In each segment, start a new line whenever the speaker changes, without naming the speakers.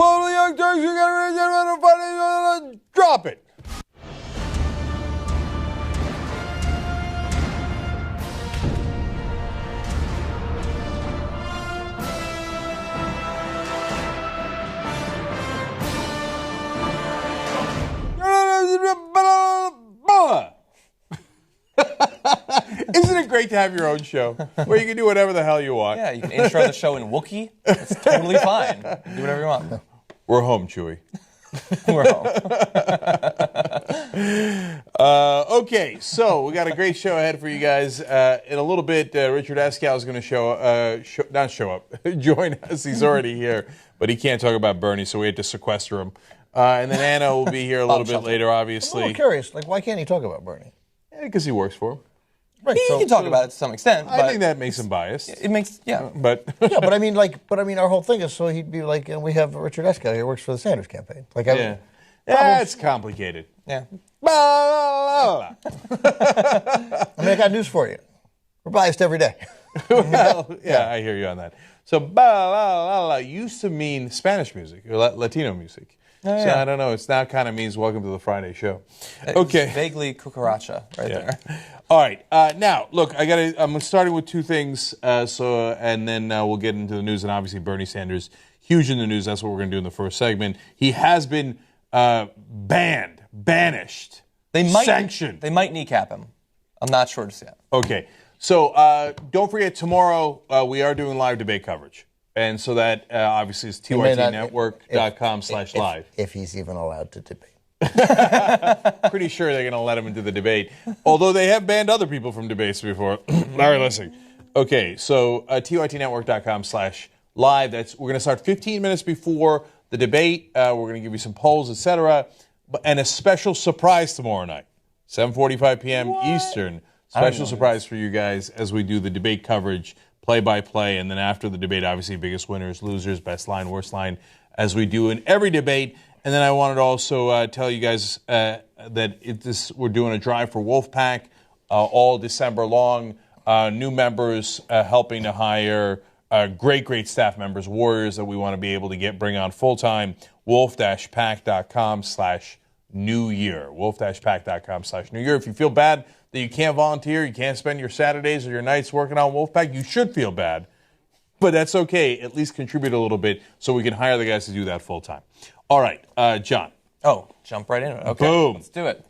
Well, the Young Turks, you got to drop it. Isn't it great to have your own show where you can do whatever the hell you want?
Yeah, you can intro the show in Wookiee. It's totally fine. You can do whatever you want.
We're home, Chewie.
We're home.
Okay, so we got a great show ahead for you guys. In a little bit, Richard Eskow is going to join us. He's already here, but he can't talk about Bernie, so we had to sequester him. And then Anna will be here a little bit later, obviously.
I'm a little curious. Like, why can't he talk about Bernie?
Because he works for him.
Right.
He can talk about it to some extent.
I think that makes him biased.
It makes, yeah.
But
but I mean, our whole thing is so he'd be like, and we have Richard Eskow here, works for the Sanders campaign. Like,
yeah, it's complicated.
Yeah.
I mean, I got news for you. We're biased every day.
Well, yeah, I hear you on that. So, used to mean Spanish music or Latino music.
Oh, yeah.
So I don't know. It now kind of means welcome to the Friday show. Okay.
Vaguely cucaracha there.
All right. Now, look, I'm starting with two things. And then we'll get into the news. And obviously, Bernie Sanders, huge in the news. That's what we're going to do in the first segment. He has been banished, sanctioned.
They might kneecap him. I'm not sure just yet.
Okay. So don't forget, tomorrow we are doing live debate coverage. And so that obviously is tytnetwork.com/live.
If he's even allowed to debate.
Pretty sure they're going to let him into the debate. Although they have banned other people from debates before. Larry Lessig. Okay, so tytnetwork.com/live. We're going to start 15 minutes before the debate. We're going to give you some polls, etc. And a special surprise tomorrow night, 7:45 p.m. Eastern. Special surprise for you guys as we do the debate coverage, play-by-play, and then after the debate, obviously, biggest winners, losers, best line, worst line, as we do in every debate. And then I wanted to also tell you guys that we're doing a drive for Wolfpack all December long. New members helping to hire great staff members, warriors that we want to be able to bring on full-time. wolf-pack.com/New Year. wolf-pack.com/New Year. If you feel bad that you can't volunteer, you can't spend your Saturdays or your nights working on Wolfpack, you should feel bad. But that's okay. At least contribute a little bit so we can hire the guys to do that full time. All right, John.
Oh, jump right in. Okay,
boom.
Let's do it.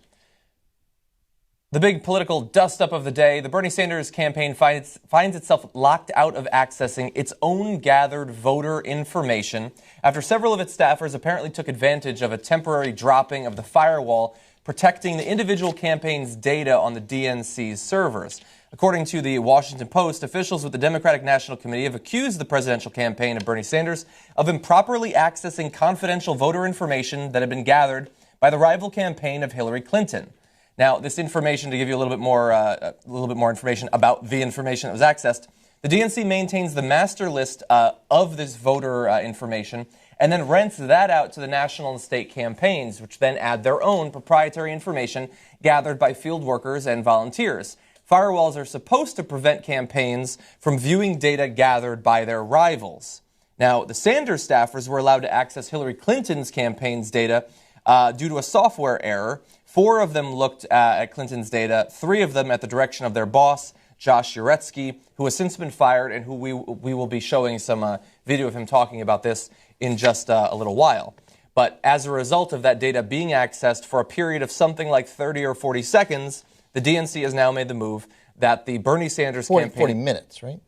The big political dust-up of the day, the Bernie Sanders campaign finds itself locked out of accessing its own gathered voter information after several of its staffers apparently took advantage of a temporary dropping of the firewall protecting the individual campaign's data on the DNC's servers. According to the Washington Post, officials with the Democratic National Committee have accused the presidential campaign of Bernie Sanders of improperly accessing confidential voter information that had been gathered by the rival campaign of Hillary Clinton. Now, this information, to give you a little bit more information about the information that was accessed, the DNC maintains the master list of this voter information and then rents that out to the national and state campaigns, which then add their own proprietary information gathered by field workers and volunteers. Firewalls are supposed to prevent campaigns from viewing data gathered by their rivals. Now, the Sanders staffers were allowed to access Hillary Clinton's campaign's data due to a software error. 4 of them looked at Clinton's data, 3 of them at the direction of their boss, Josh Uretsky, who has since been fired and who we will be showing some video of him talking about this in just a little while. But as a result of that data being accessed for a period of something like 30 or 40 seconds, the DNC has now made the move that the Bernie Sanders campaign...
40 minutes, right?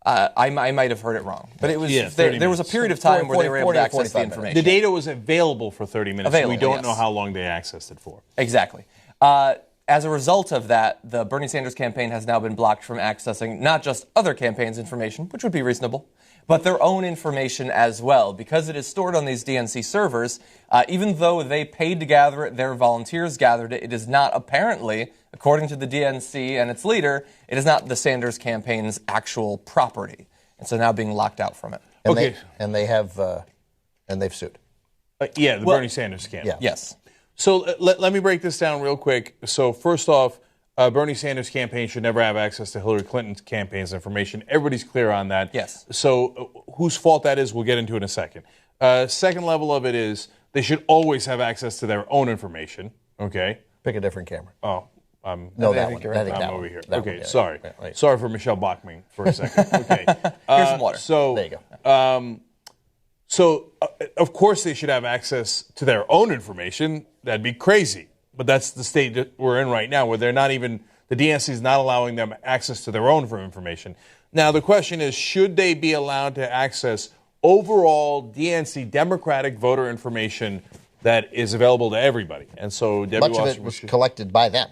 I might have heard it wrong. But it was there was a period of time where they were able to access the information.
The data was available for 30 minutes. We don't know how long they accessed it for.
Exactly. As a result of that, the Bernie Sanders campaign has now been blocked from accessing not just other campaigns' information, which would be reasonable, but their own information as well. Because it is stored on these DNC servers, even though they paid to gather it, their volunteers gathered it, it is not apparently, according to the DNC and its leader, it is not the Sanders campaign's actual property. And so now being locked out from it.
And they've sued.
The Bernie Sanders campaign.
Yeah.
Yes.
So let me break this down real quick. So first off, Bernie Sanders' campaign should never have access to Hillary Clinton's campaign's information. Everybody's clear on that.
Yes.
So whose fault that is, we'll get into in a second. Second level of it is they should always have access to their own information. Okay.
Pick a different camera.
Oh,
No, that one.
I'm over here.
That
Okay,
one, yeah.
sorry.
Right.
Sorry for Michelle Bachmann for a second. Okay.
Here's some water.
So,
There you go.
of course, they should have access to their own information. That'd be crazy. But that's the state that we're in right now, where they're not even, the DNC is not allowing them access to their own information. Now, the question is, should they be allowed to access overall DNC Democratic voter information that is available to everybody? And so Debbie
Much of it was collected by them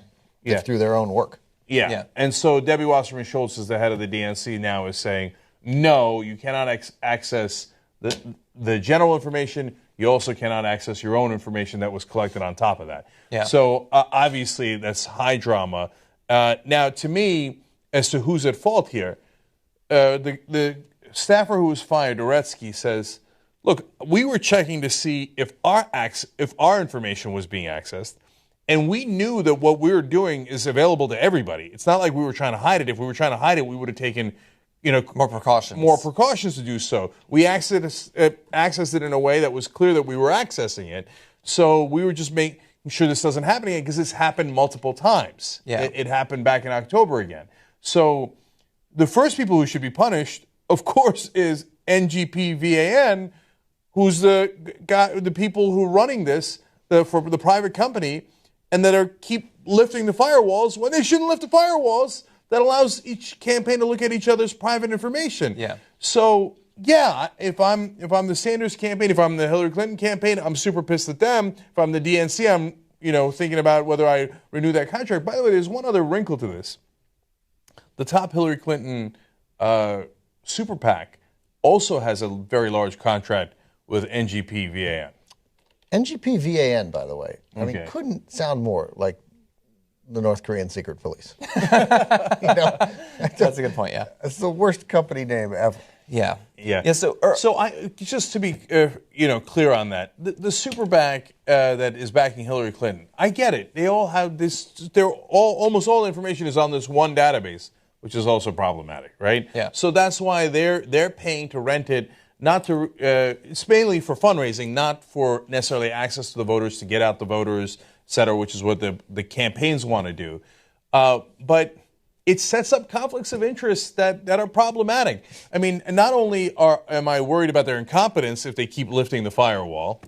through their own work.
Yeah. And so Debbie Wasserman Schultz, as the head of the DNC now, is saying, no, you cannot access the general information. You also cannot access your own information that was collected on top of that.
Yeah.
So obviously that's high drama. Now, to me, as to who's at fault here, the staffer who was fired, Oretsky, says, look, we were checking to see if our information was being accessed, and we knew that what we were doing is available to everybody. It's not like we were trying to hide it. If we were trying to hide it, we would have taken
more precautions.
More precautions to do so. We accessed it in a way that was clear that we were accessing it. So we were just making sure this doesn't happen again, because this happened multiple times.
Yeah.
It happened back in October again. So the first people who should be punished, of course, is NGPVAN, who's the people who are running this for the private company, and that keep lifting the firewalls when they shouldn't lift the firewalls. That allows each campaign to look at each other's private information.
Yeah.
So yeah, if I'm the Sanders campaign, if I'm the Hillary Clinton campaign, I'm super pissed at them. If I'm the DNC, I'm thinking about whether I renew that contract. By the way, there's one other wrinkle to this. The top Hillary Clinton super PAC also has a very large contract with NGPVAN.
NGPVAN, by the way, I mean, couldn't sound more like the North Korean secret police.
That's a good point. Yeah,
it's the worst company name ever.
Yeah.
So I just to be clear on that, the super PAC that is backing Hillary Clinton, I get it. They all have this. Almost all information is on this one database, which is also problematic, right?
Yeah.
So that's why they're paying to rent it. Not to, it's mainly for fundraising, not for necessarily access to the voters to get out the voters, et cetera, which is what the campaigns want to do. But it sets up conflicts of interest that are problematic. I mean, not only am I worried about their incompetence if they keep lifting the firewall.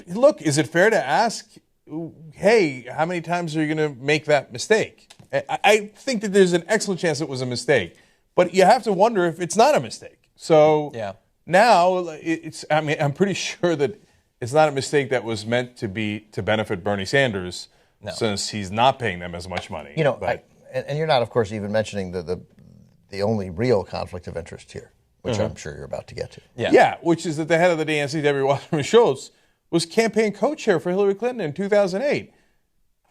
Look, is it fair to ask, hey, how many times are you going to make that mistake? I think that there's an excellent chance it was a mistake, but you have to wonder if it's not a mistake. So now I'm pretty sure that it's not a mistake that was meant to benefit Bernie Sanders, since he's not paying them as much money.
And you're not, of course, even mentioning the only real conflict of interest here, which I'm sure you're about to get to.
Yeah, which is that the head of the DNC, Debbie Wasserman Schultz, was campaign co-chair for Hillary Clinton in 2008.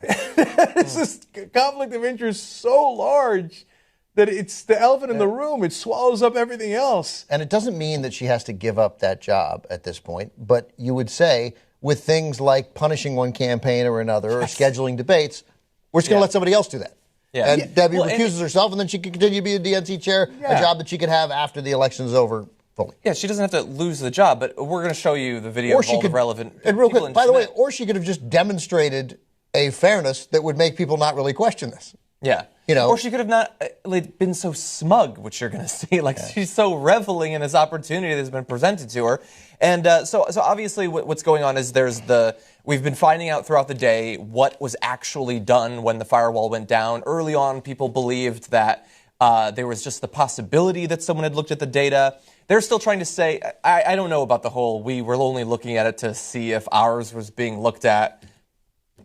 It's this conflict of interest so large that it's the elephant in the room. It swallows up everything else.
And it doesn't mean that she has to give up that job at this point, but you would say with things like punishing one campaign or another or scheduling debates, we're just going to let somebody else do that.
Yeah.
And Debbie recuses herself, and then she can continue to be the DNC chair, a job that she could have after the election's over fully.
Yeah, she doesn't have to lose the job, but we're going to show you the video of all the relevant
and real
people
quick, by the way, or she could have just demonstrated a fairness that would make people not really question this.
Yeah. Or she could have not been so smug, which you're going to see. She's so reveling in this opportunity that's been presented to her. And so obviously what's going on is we've been finding out throughout the day what was actually done when the firewall went down. Early on, people believed that there was just the possibility that someone had looked at the data. They're still trying to say, I don't know about the whole, we were only looking at it to see if ours was being looked at.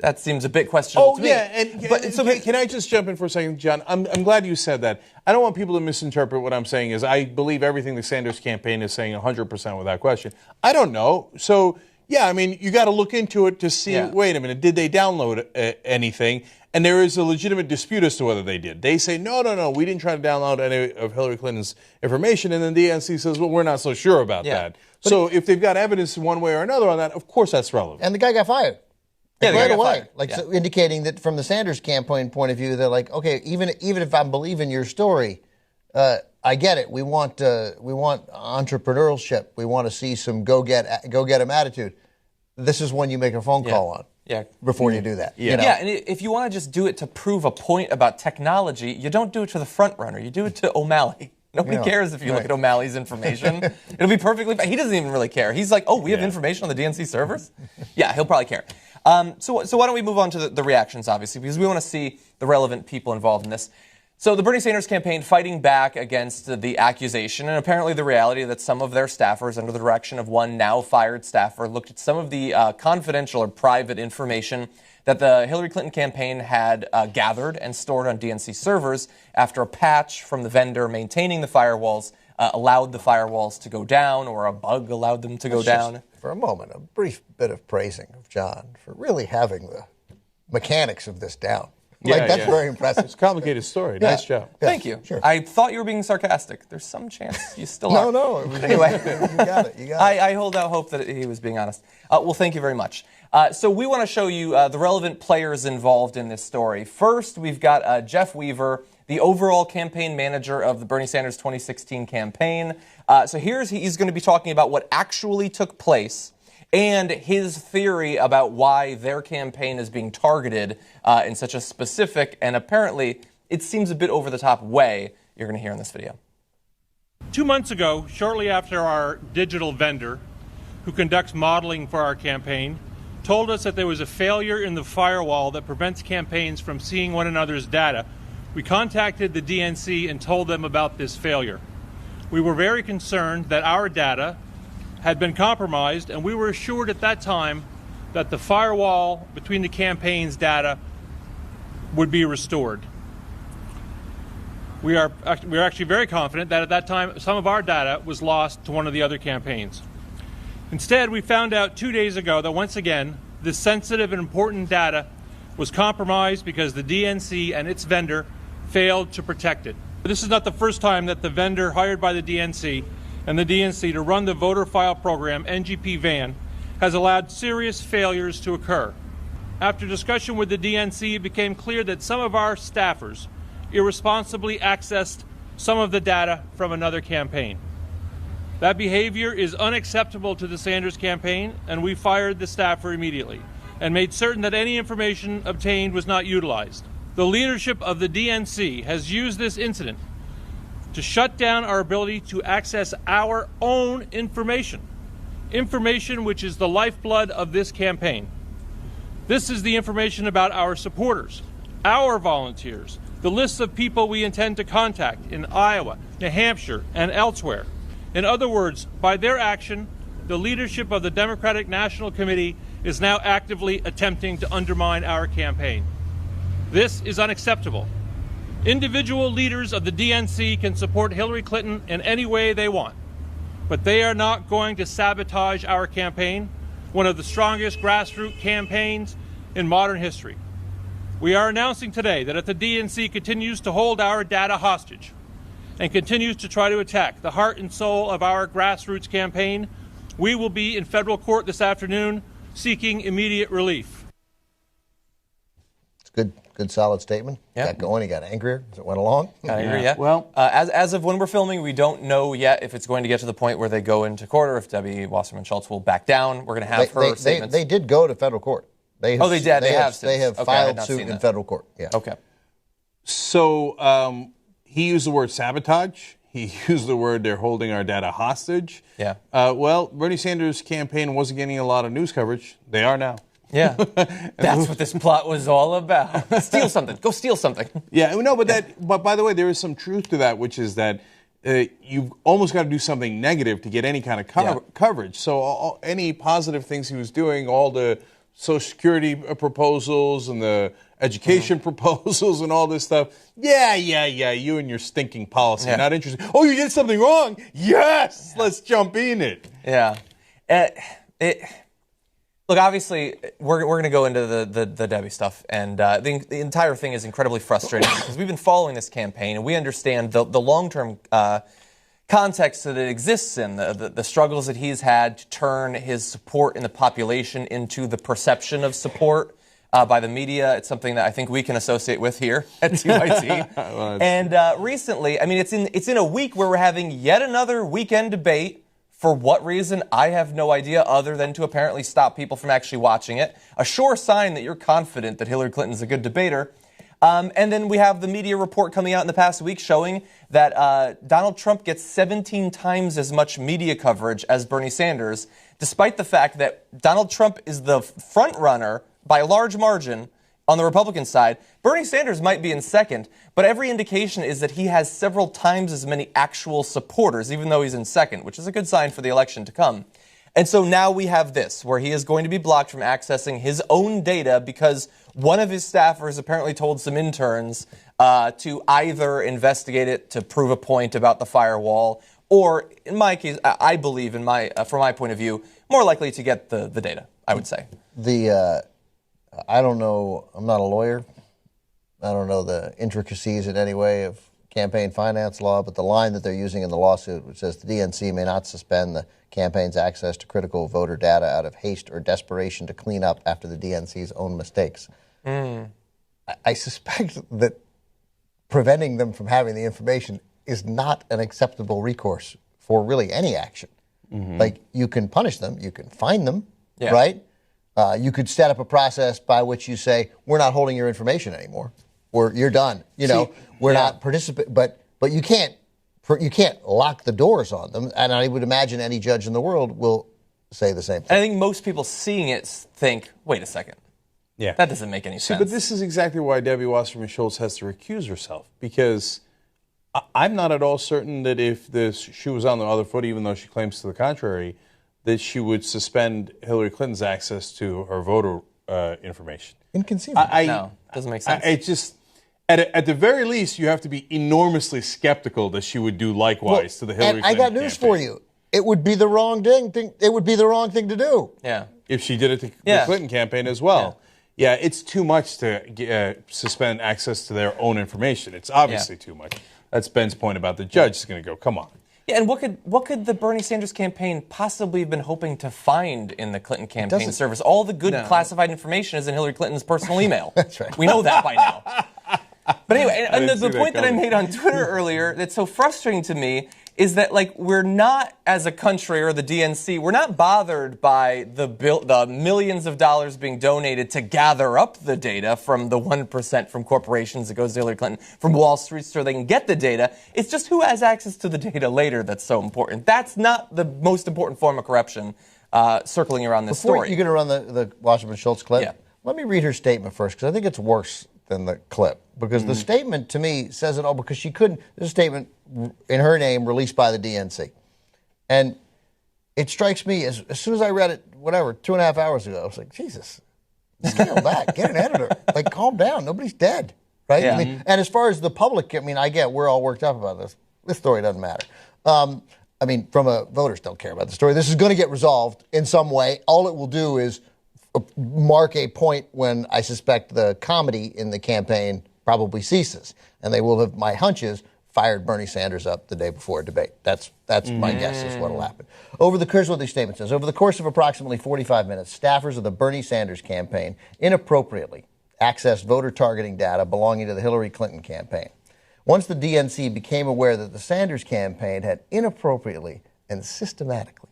That seems a bit questionable to me.
Can I just jump in for a second, John? I'm glad you said that. I don't want people to misinterpret what I'm saying. I believe everything the Sanders campaign is saying 100% without question. I don't know. So, you got to look into it to see, wait a minute, did they download anything? And there is a legitimate dispute as to whether they did. They say, no, we didn't try to download any of Hillary Clinton's information. And then the DNC says, well, we're not so sure about that. So if they've got evidence one way or another on that, of course that's relevant.
And the guy got fired.
Right
away, so indicating that from the Sanders campaign point of view, they're like, okay, even if I'm believing your story, I get it. We want entrepreneurship. We want to see some go get 'em attitude. This is when you make a phone call on.
Yeah.
Before you do that.
Yeah.
You know?
Yeah, and if you want to just do it to prove a point about technology, you don't do it to the front runner. You do it to O'Malley. Nobody cares if you look at O'Malley's information. It'll be perfectly fine. He doesn't even really care. He's like, oh, we have information on the DNC servers? Yeah, he'll probably care. So why don't we move on to the reactions, obviously, because we want to see the relevant people involved in this. So the Bernie Sanders campaign fighting back against the accusation and apparently the reality that some of their staffers, under the direction of one now fired staffer, looked at some of the confidential or private information that the Hillary Clinton campaign had gathered and stored on DNC servers after a patch from the vendor maintaining the firewalls allowed the firewalls to go down, or a bug allowed them to go down.
For a moment, a brief bit of praising of John for really having the mechanics of this down. That's very impressive.
It's a complicated story. Nice job.
Thank you.
Sure.
I thought you were being sarcastic. There's some chance you still are.
No.
Anyway,
you got it.
I hold out hope that he was being honest. Well, thank you very much. So we want to show you the relevant players involved in this story. First, we've got Jeff Weaver, the overall campaign manager of the Bernie Sanders 2016 campaign. So he's going to be talking about what actually took place and his theory about why their campaign is being targeted in such a specific and apparently, it seems a bit over-the-top way you're going to hear in this video.
2 months ago, shortly after our digital vendor, who conducts modeling for our campaign, told us that there was a failure in the firewall that prevents campaigns from seeing one another's data, we contacted the DNC and told them about this failure. We were very concerned that our data had been compromised, and we were assured at that time that the firewall between the campaign's data would be restored. We are actually very confident that at that time some of our data was lost to one of the other campaigns. Instead, we found out 2 days ago that once again this sensitive and important data was compromised because the DNC and its vendor failed to protect it. This is not the first time that the vendor hired by the DNC and the DNC to run the voter file program, NGP VAN, has allowed serious failures to occur. After discussion with the DNC, it became clear that some of our staffers irresponsibly accessed some of the data from another campaign. That behavior is unacceptable to the Sanders campaign, and we fired the staffer immediately and made certain that any information obtained was not utilized. The leadership of the DNC has used this incident to shut down our ability to access our own information which is the lifeblood of this campaign. This is the information about our supporters, our volunteers, the lists of people we intend to contact in Iowa, New Hampshire, and elsewhere. In other words, by their action, the leadership of the Democratic National Committee is now actively attempting to undermine our campaign. This is unacceptable. Individual leaders of the DNC can support Hillary Clinton in any way they want, but they are not going to sabotage our campaign, one of the strongest grassroots campaigns in modern history. We are announcing today that if the DNC continues to hold our data hostage and continues to try to attack the heart and soul of our grassroots campaign, we will be in federal court this afternoon seeking immediate relief.
Good solid statement.
Yeah.
Got going. He got angrier as it went along.
Got angry, yeah. Well, as of when we're filming, we don't know yet if it's going to get to the point where they go into court or if Debbie Wasserman Schultz will back down. We're going to have her statements.
They did go to federal court. They
did. They have
filed suit in federal court. Yeah.
Okay.
So he used the word sabotage. He used the word they're holding our data hostage.
Yeah.
Well, Bernie Sanders' campaign wasn't getting a lot of news coverage. They are now.
Yeah. That's what this plot was all about. Steal something. Go steal something.
Yeah, no, but by the way, there is some truth to that, which is that you've almost got to do something negative to get any kind of coverage. So any positive things he was doing, all the Social Security proposals and the education proposals and all this stuff. Yeah, you and your stinking policy. Not interested. Oh, you did something wrong? Yes, let's jump in it.
Yeah. Look, obviously, we're going to go into the Debbie stuff, and the entire thing is incredibly frustrating because we've been following this campaign, and we understand the long-term context that it exists in, the struggles that he's had to turn his support in the population into the perception of support by the media. It's something that I think we can associate with here at TYT. And recently, I mean, it's in a week where we're having yet another weekend debate. For what reason, I have no idea, other than to apparently stop people from actually watching it. A sure sign that you're confident that Hillary Clinton's a good debater. And then we have the media report coming out in the past week showing that Donald Trump gets 17 times as much media coverage as Bernie Sanders, despite the fact that Donald Trump is the front runner by a large margin on the Republican side. Bernie Sanders might be in second, but every indication is that he has several times as many actual supporters, even though he's in second, which is a good sign for the election to come. And so now we have this, where he is going to be blocked from accessing his own data because one of his staffers apparently told some interns to either investigate it to prove a point about the firewall, or in my case, I believe, from my point of view, more likely to get the data, I would say.
I don't know. I'm not a lawyer. I don't know the intricacies in any way of campaign finance law, but the line that they're using in the lawsuit, which says the DNC may not suspend the campaign's access to critical voter data out of haste or desperation to clean up after the DNC's own mistakes. I suspect that preventing them from having the information is not an acceptable recourse for really any action. Like, you can punish them, you can fine them, right? You could set up a process by which you say, we're not holding your information anymore, or you're done. You know, we're not participating. But you can't lock the doors on them. And I would imagine any judge in the world will say the same thing.
I think most people seeing it think, wait a second.
Yeah.
That doesn't make any sense.
But this is exactly why Debbie Wasserman Schultz has to recuse herself, because I'm not at all certain that if the shoe was on the other foot, even though she claims to the contrary, that she would suspend Hillary Clinton's access to her voter information.
Inconceivable.
No, doesn't make sense.
It just, at the very least, you have to be enormously skeptical that she would do likewise to the Hillary Clinton
I got news for you. It would be the wrong thing. It would be the wrong thing to do.
Yeah.
If she did it to the Clinton campaign as well. Yeah, it's too much to suspend access to their own information. It's obviously too much. That's Ben's point about the judge is going to go, come on.
Yeah, and what could the Bernie Sanders campaign possibly have been hoping to find in the Clinton campaign service? All the good classified information is in Hillary Clinton's personal email.
That's right.
We know that by now. But anyway, and the point that I made on Twitter earlier that's so frustrating to me is that, like, we're not, as a country or the DNC, we're not bothered by the millions of dollars being donated to gather up the data from the 1% from corporations that goes to Hillary Clinton, from Wall Street, so they can get the data. It's just who has access to the data later that's so important. That's not the most important form of corruption circling around this story.
Before you're going to run the Wasserman Schultz clip, let me read her statement first, because I think it's worse than the clip. Because the statement, to me, says it all, because she couldn't. There's a statement in her name released by the DNC. And it strikes me, as soon as I read it, 2.5 hours ago, I was like, Jesus, scale back, get an editor. Like, calm down, nobody's dead, right?
Yeah.
I mean, and as far as the public, I mean, I get we're all worked up about this. This story doesn't matter. I mean, voters don't care about the story. This is going to get resolved in some way. All it will do is mark a point when I suspect the comedy in the campaign probably ceases, and they will have, my hunch is, fired Bernie Sanders up the day before a debate. That's my guess is what will happen. Here's what the statement says. Over the course of approximately 45 minutes, staffers of the Bernie Sanders campaign inappropriately accessed voter targeting data belonging to the Hillary Clinton campaign. Once the DNC became aware that the Sanders campaign had inappropriately and systematically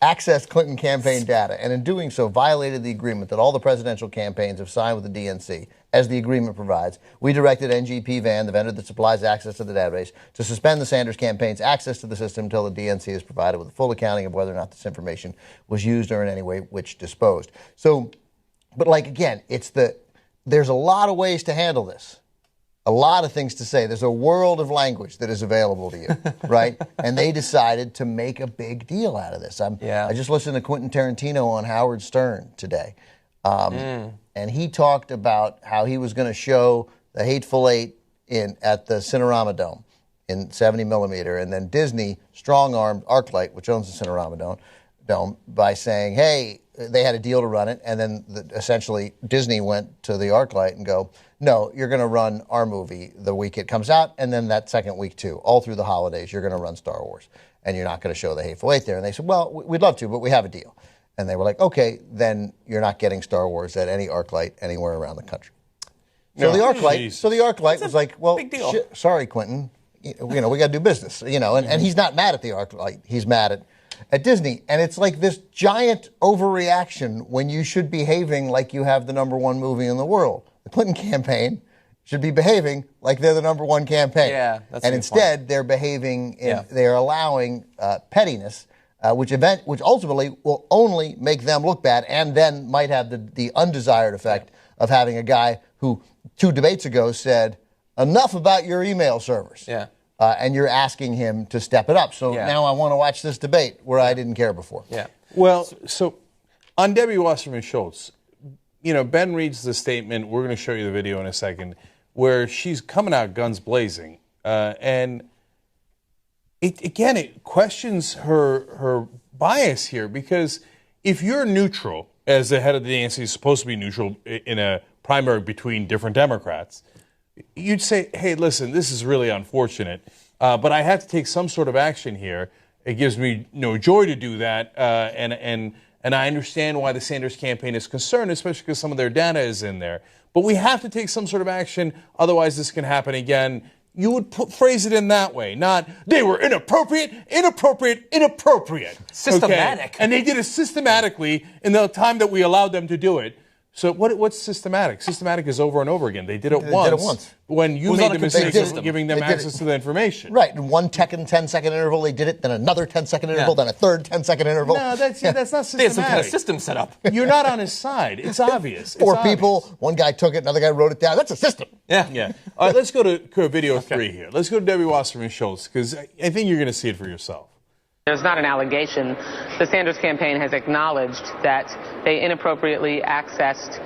accessed Clinton campaign data, and in doing so violated the agreement that all the presidential campaigns have signed with the DNC, as the agreement provides, we directed NGP Van, the vendor that supplies access to the database, to suspend the Sanders campaign's access to the system until the DNC is provided with a full accounting of whether or not this information was used or in any way which disposed. So, but like, again, there's a lot of ways to handle this. A lot of things to say. There's a world of language that is available to you, right? And they decided to make a big deal out of this. I just listened to Quentin Tarantino on Howard Stern today. And he talked about how he was going to show the Hateful Eight at the Cinerama Dome in 70 millimeter. And then Disney strong-armed ArcLight, which owns the Cinerama Dome, by saying, hey, they had a deal to run it. And then essentially Disney went to the ArcLight and go, no, you're going to run our movie the week it comes out, and then that second week too. All through the holidays, you're going to run Star Wars, and you're not going to show the Hateful Eight there. And they said, well, we'd love to, but we have a deal. And they were like, okay, then you're not getting Star Wars at any ArcLight anywhere around the country. So the ArcLight was like, well, sorry, Quentin, we got to do business, and he's not mad at the ArcLight. He's mad at Disney. And it's like this giant overreaction when you should be behaving like you have the #1 movie in the world. The Clinton campaign should be behaving like they're the #1 campaign.
Yeah, that's
and instead, they're behaving, they're allowing pettiness, which ultimately will only make them look bad, and then might have the undesired effect of having a guy who 2 debates ago said, enough about your email servers.
Yeah.
And you're asking him to step it up. So now I want to watch this debate where I didn't care before.
Yeah.
Well, so on Debbie Wasserman Schultz, Ben reads the statement. We're going to show you the video in a second, where she's coming out guns blazing. And it questions her bias here, because if you're neutral, as the head of the DNC is supposed to be neutral in a primary between different Democrats, you'd say, hey, listen, this is really unfortunate, but I have to take some sort of action here. It gives me no joy to do that, and I understand why the Sanders campaign is concerned, especially because some of their data is in there. But we have to take some sort of action, otherwise this can happen again. You would phrase it in that way, not they were inappropriate.
Systematic.
Okay? And they did it systematically in the time that we allowed them to do it. So what's systematic? Systematic is over and over again. They did it once. When you made the mistake of giving them access to the information.
Right. In 1 10-second interval, they did it, then another 10-second interval, then a third 10-second interval.
No, that's not systematic.
They had some kind of system set up.
You're not on his side. It's obvious.
Four people, one guy took it, another guy wrote it down. That's a system.
Yeah. All right, let's go to video 3 here. Let's go to Debbie Wasserman Schultz, because I think you're going to see it for yourself.
There's not an allegation. The Sanders campaign has acknowledged that they inappropriately accessed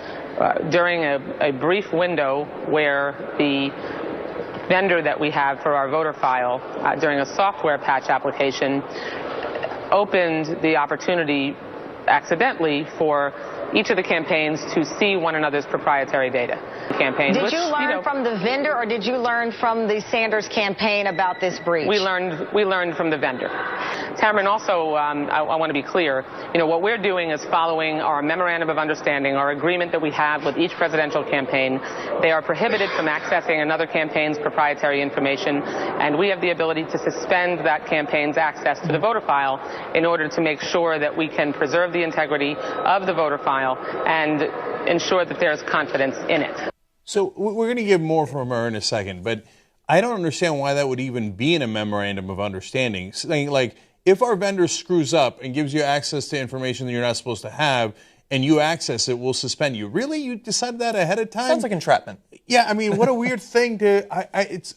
during a brief window where the vendor that we have for our voter file during a software patch application opened the opportunity accidentally for each of the campaigns to see one another's proprietary data.
Did you learn from the vendor, or did you learn from the Sanders campaign about this breach?
We learned from the vendor. Tamron, also, I want to be clear, what we're doing is following our memorandum of understanding, our agreement that we have with each presidential campaign. They are prohibited from accessing another campaign's proprietary information, and we have the ability to suspend that campaign's access to the voter file in order to make sure that we can preserve the integrity of the voter file and ensure that there's confidence in it.
So we're going to get more from her in a second, but I don't understand why that would even be in a memorandum of understanding. Saying, like, if our vendor screws up and gives you access to information that you're not supposed to have, and you access it, we'll suspend you. Really? You decided that ahead of time?
Sounds like entrapment.
Yeah, I mean, what a weird thing to...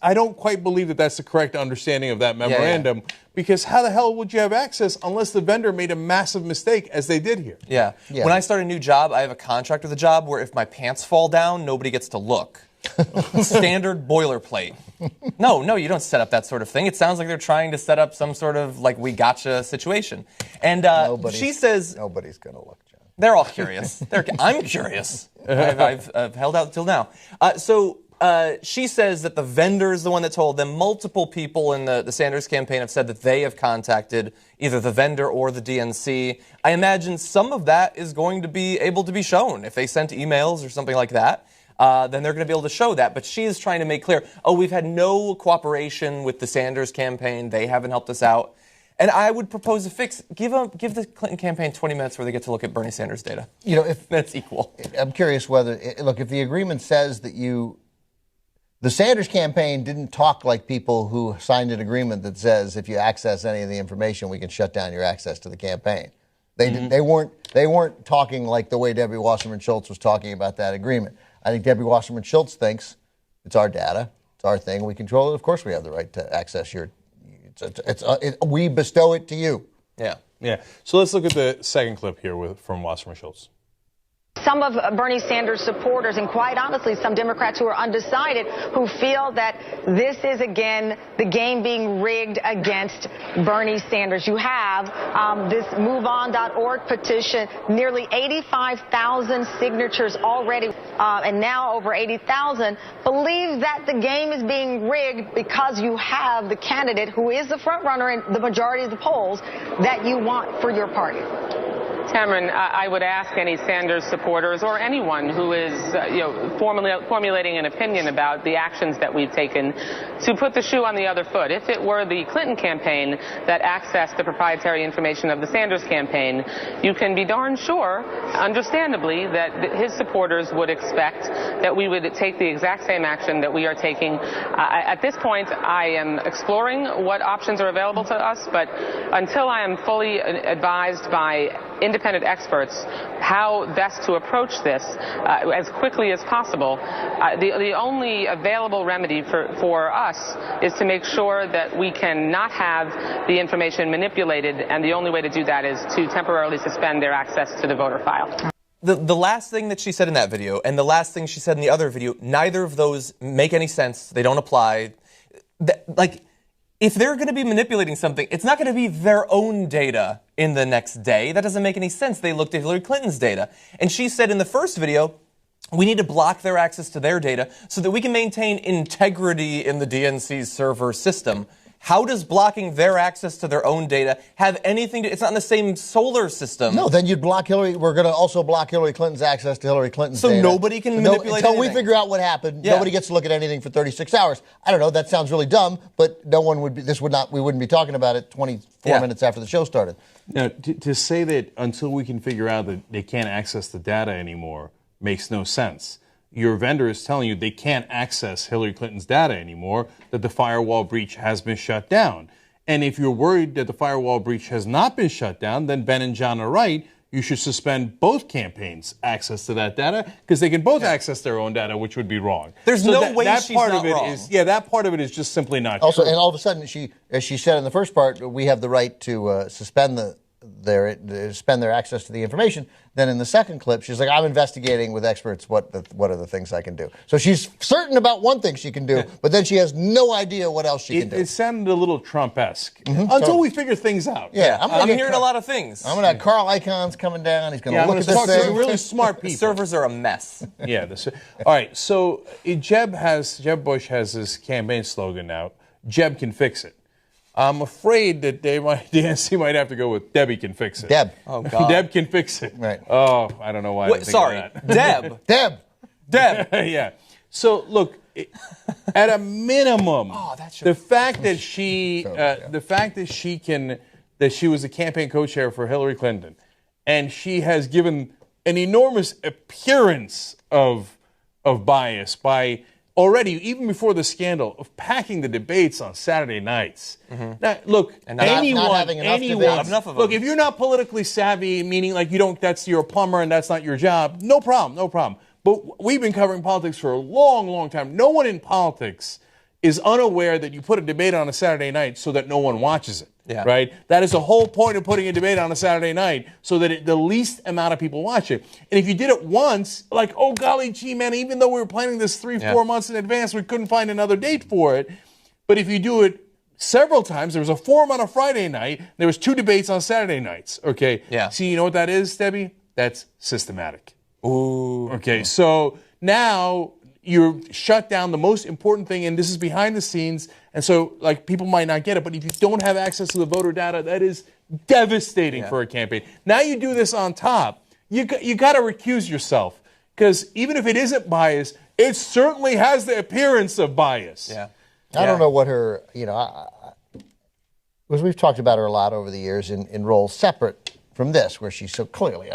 I don't quite believe that that's the correct understanding of that memorandum, because how the hell would you have access unless the vendor made a massive mistake, as they did here?
Yeah. When I start a new job, I have a contract with the job where if my pants fall down, nobody gets to look. Standard boilerplate. No, you don't set up that sort of thing. It sounds like they're trying to set up some sort of, like, we gotcha situation. And she says...
Nobody's going to look, John.
They're all curious. I'm curious. I've held out till now. So she says that the vendor is the one that told them. Multiple people in the Sanders campaign have said that they have contacted either the vendor or the DNC. I imagine some of that is going to be able to be shown. If they sent emails or something like that, then they're going to be able to show that. But she is trying to make clear, we've had no cooperation with the Sanders campaign. They haven't helped us out. And I would propose a fix. Give the Clinton campaign 20 minutes where they get to look at Bernie Sanders' data.
If
that's equal.
I'm curious whether, if the agreement says that the Sanders campaign didn't talk like people who signed an agreement that says if you access any of the information, we can shut down your access to the campaign. They weren't talking like the way Debbie Wasserman Schultz was talking about that agreement. I think Debbie Wasserman Schultz thinks it's our data, it's our thing, we control it. Of course, we have the right to access your. We bestow it to you.
Yeah. So let's look at the second clip here from Wasserman Schultz.
Some of Bernie Sanders supporters, and quite honestly, some Democrats who are undecided, who feel that this is, again, the game being rigged against Bernie Sanders. You have this MoveOn.org petition, nearly 85,000 signatures already, and now over 80,000, believe that the game is being rigged because you have the candidate who is the front runner in the majority of the polls that you want for your party.
Cameron, I would ask any Sanders supporters or anyone who is, formulating an opinion about the actions that we've taken to put the shoe on the other foot. If it were the Clinton campaign that accessed the proprietary information of the Sanders campaign, you can be darn sure, understandably, that his supporters would expect that we would take the exact same action that we are taking. At this point, I am exploring what options are available to us, but until I am fully advised by independent experts how best to approach this as quickly as possible, the only available remedy for us is to make sure that we cannot have the information manipulated, and the only way to do that is to temporarily suspend their access to the voter file.
The last thing that she said in that video and the last thing she said in the other video, neither of those make any sense. They don't apply. If they're going to be manipulating something, it's not going to be their own data in the next day. That doesn't make any sense. They looked at Hillary Clinton's data. And she said in the first video, we need to block their access to their data so that we can maintain integrity in the DNC's server system. How does blocking their access to their own data have anything to... It's not in the same solar system.
No, then you'd block Hillary. We're going to also block Hillary Clinton's access to Hillary Clinton's data.
So nobody can manipulate
until
anything.
we figure out what happened, nobody gets to look at anything for 36 hours. I don't know, that sounds really dumb, but no one would be... we wouldn't be talking about it 24 minutes after the show started.
Now, to say that until we can figure out that they can't access the data anymore makes no sense. Your vendor is telling you they can't access Hillary Clinton's data anymore, that the firewall breach has been shut down. And if you're worried that the firewall breach has not been shut down, then Ben and John are right. You should suspend both campaigns' access to that data, because they can both access their own data, which would be wrong.
There's no way she's
part
not
of it
wrong.
that part of it is just simply not
Also,
true.
and all of a sudden, as she said in the first part, we have the right to suspend their access to the information. Then in the second clip, she's like, I'm investigating with experts what are the things I can do. So she's certain about one thing she can do, but then she has no idea what else she can do.
It sounded a little Trump-esque until we figure things out.
Yeah,
I'm hearing a lot of things.
I'm going to have Carl Icahns coming down. He's going to look at this thing.
Really smart people.
The servers are a mess.
Yeah. All right. So Jeb Bush has this campaign slogan now. Jeb can fix it. I'm afraid that DNC might have to go with Debbie can fix it.
Deb.
Oh, God.
Deb can fix it.
Right.
Oh, I don't know why I didn't think of that.
Deb.
Deb.
Yeah. So look, at a minimum, the fact that she was a campaign co-chair for Hillary Clinton, and she has given an enormous appearance of bias by already, even before the scandal, of packing the debates on Saturday nights. Now, look,
not having enough debates.
Look, if you're not politically savvy, meaning like you're a plumber and that's not your job, no problem. But we've been covering politics for a long, long time. No one in politics is unaware that you put a debate on a Saturday night so that no one watches it.
Yeah.
Right? That is the whole point of putting a debate on a Saturday night, so that the least amount of people watch it. And if you did it once, like, oh, golly gee, man, even though we were planning this 4 months in advance, we couldn't find another date for it. But if you do it several times, there was a forum on a Friday night, there was 2 debates on Saturday nights, okay?
Yeah.
See, you know what that is, Debbie? That's systematic.
Ooh.
Okay, so now you're shut down the most important thing, and this is behind the scenes, and so like people might not get it, but if you don't have access to the voter data, that is devastating for a campaign. Now you do this on top, you got to recuse yourself, because even if it isn't bias, it certainly has the appearance of bias.
Yeah.
I don't know what her, because we've talked about her a lot over the years in roles separate from this, where she's so clearly,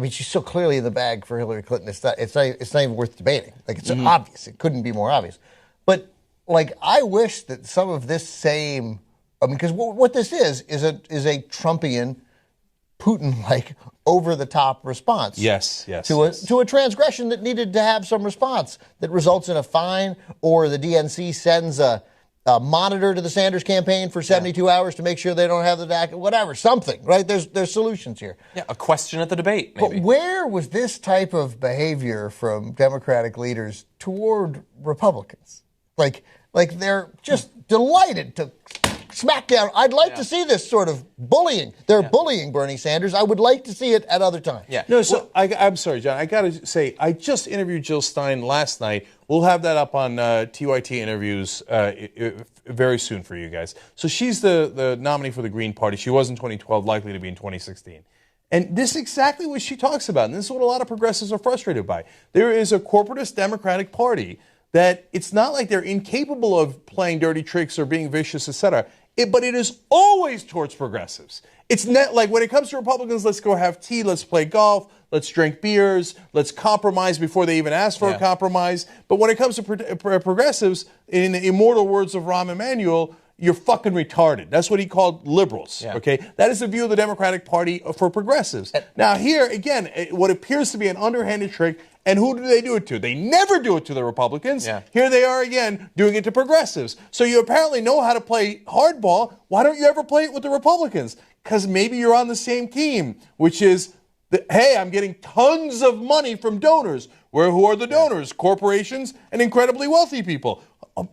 she's so clearly in the bag for Hillary Clinton. It's not even worth debating. Like, it's obvious. It couldn't be more obvious. But like, I wish that some of this same, because what this is a Trumpian, Putin-like, over-the-top response.
Yes.
To a transgression that needed to have some response that results in a fine, or the DNC sends a monitor to the Sanders campaign for 72 hours to make sure they don't have the DACA, whatever, something, right? There's solutions here.
Yeah, a question at the debate, maybe.
But where was this type of behavior from Democratic leaders toward Republicans? Like they're just delighted to smackdown. I'd like to see this sort of bullying. They're bullying Bernie Sanders. I would like to see it at other times.
Yeah.
No, so I'm sorry, John. I got to say, I just interviewed Jill Stein last night. We'll have that up on TYT interviews very soon for you guys. So she's the nominee for the Green Party. She was in 2012, likely to be in 2016. And this is exactly what she talks about. And this is what a lot of progressives are frustrated by. There is a corporatist Democratic Party that it's not like they're incapable of playing dirty tricks or being vicious, etc. But it is always towards progressives. It's not like when it comes to Republicans, let's go have tea, let's play golf, let's drink beers, let's compromise before they even ask for a compromise. But when it comes to progressives, in the immortal words of Rahm Emanuel, you're fucking retarded. That's what he called liberals, okay? That is the view of the Democratic Party for progressives. Now here, again, what appears to be an underhanded trick, and who do they do it to? They never do it to the Republicans. Here they are again doing it to progressives. So you apparently know how to play hardball. Why don't you ever play it with the Republicans? Because maybe you're on the same team, which is, hey, I'm getting tons of money from donors. Who are the donors? Corporations and incredibly wealthy people.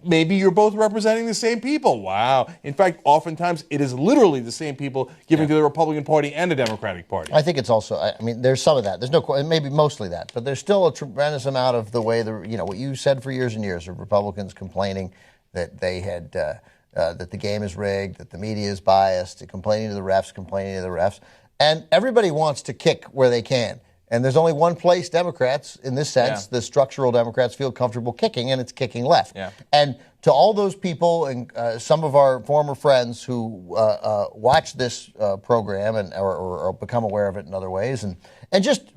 Maybe you're both representing the same people. Wow. In fact, oftentimes it is literally the same people giving to the Republican Party and the Democratic Party.
I think it's also, I mean, there's some of that. There's no, maybe mostly that, but there's still a tremendous amount of the way, what you said for years and years of Republicans complaining that they had, that the game is rigged, that the media is biased, complaining to the refs. And everybody wants to kick where they can. And there's only one place Democrats, in this sense, the structural Democrats feel comfortable kicking, and it's kicking left. And to all those people and some of our former friends who watch this program and or become aware of it in other ways, and just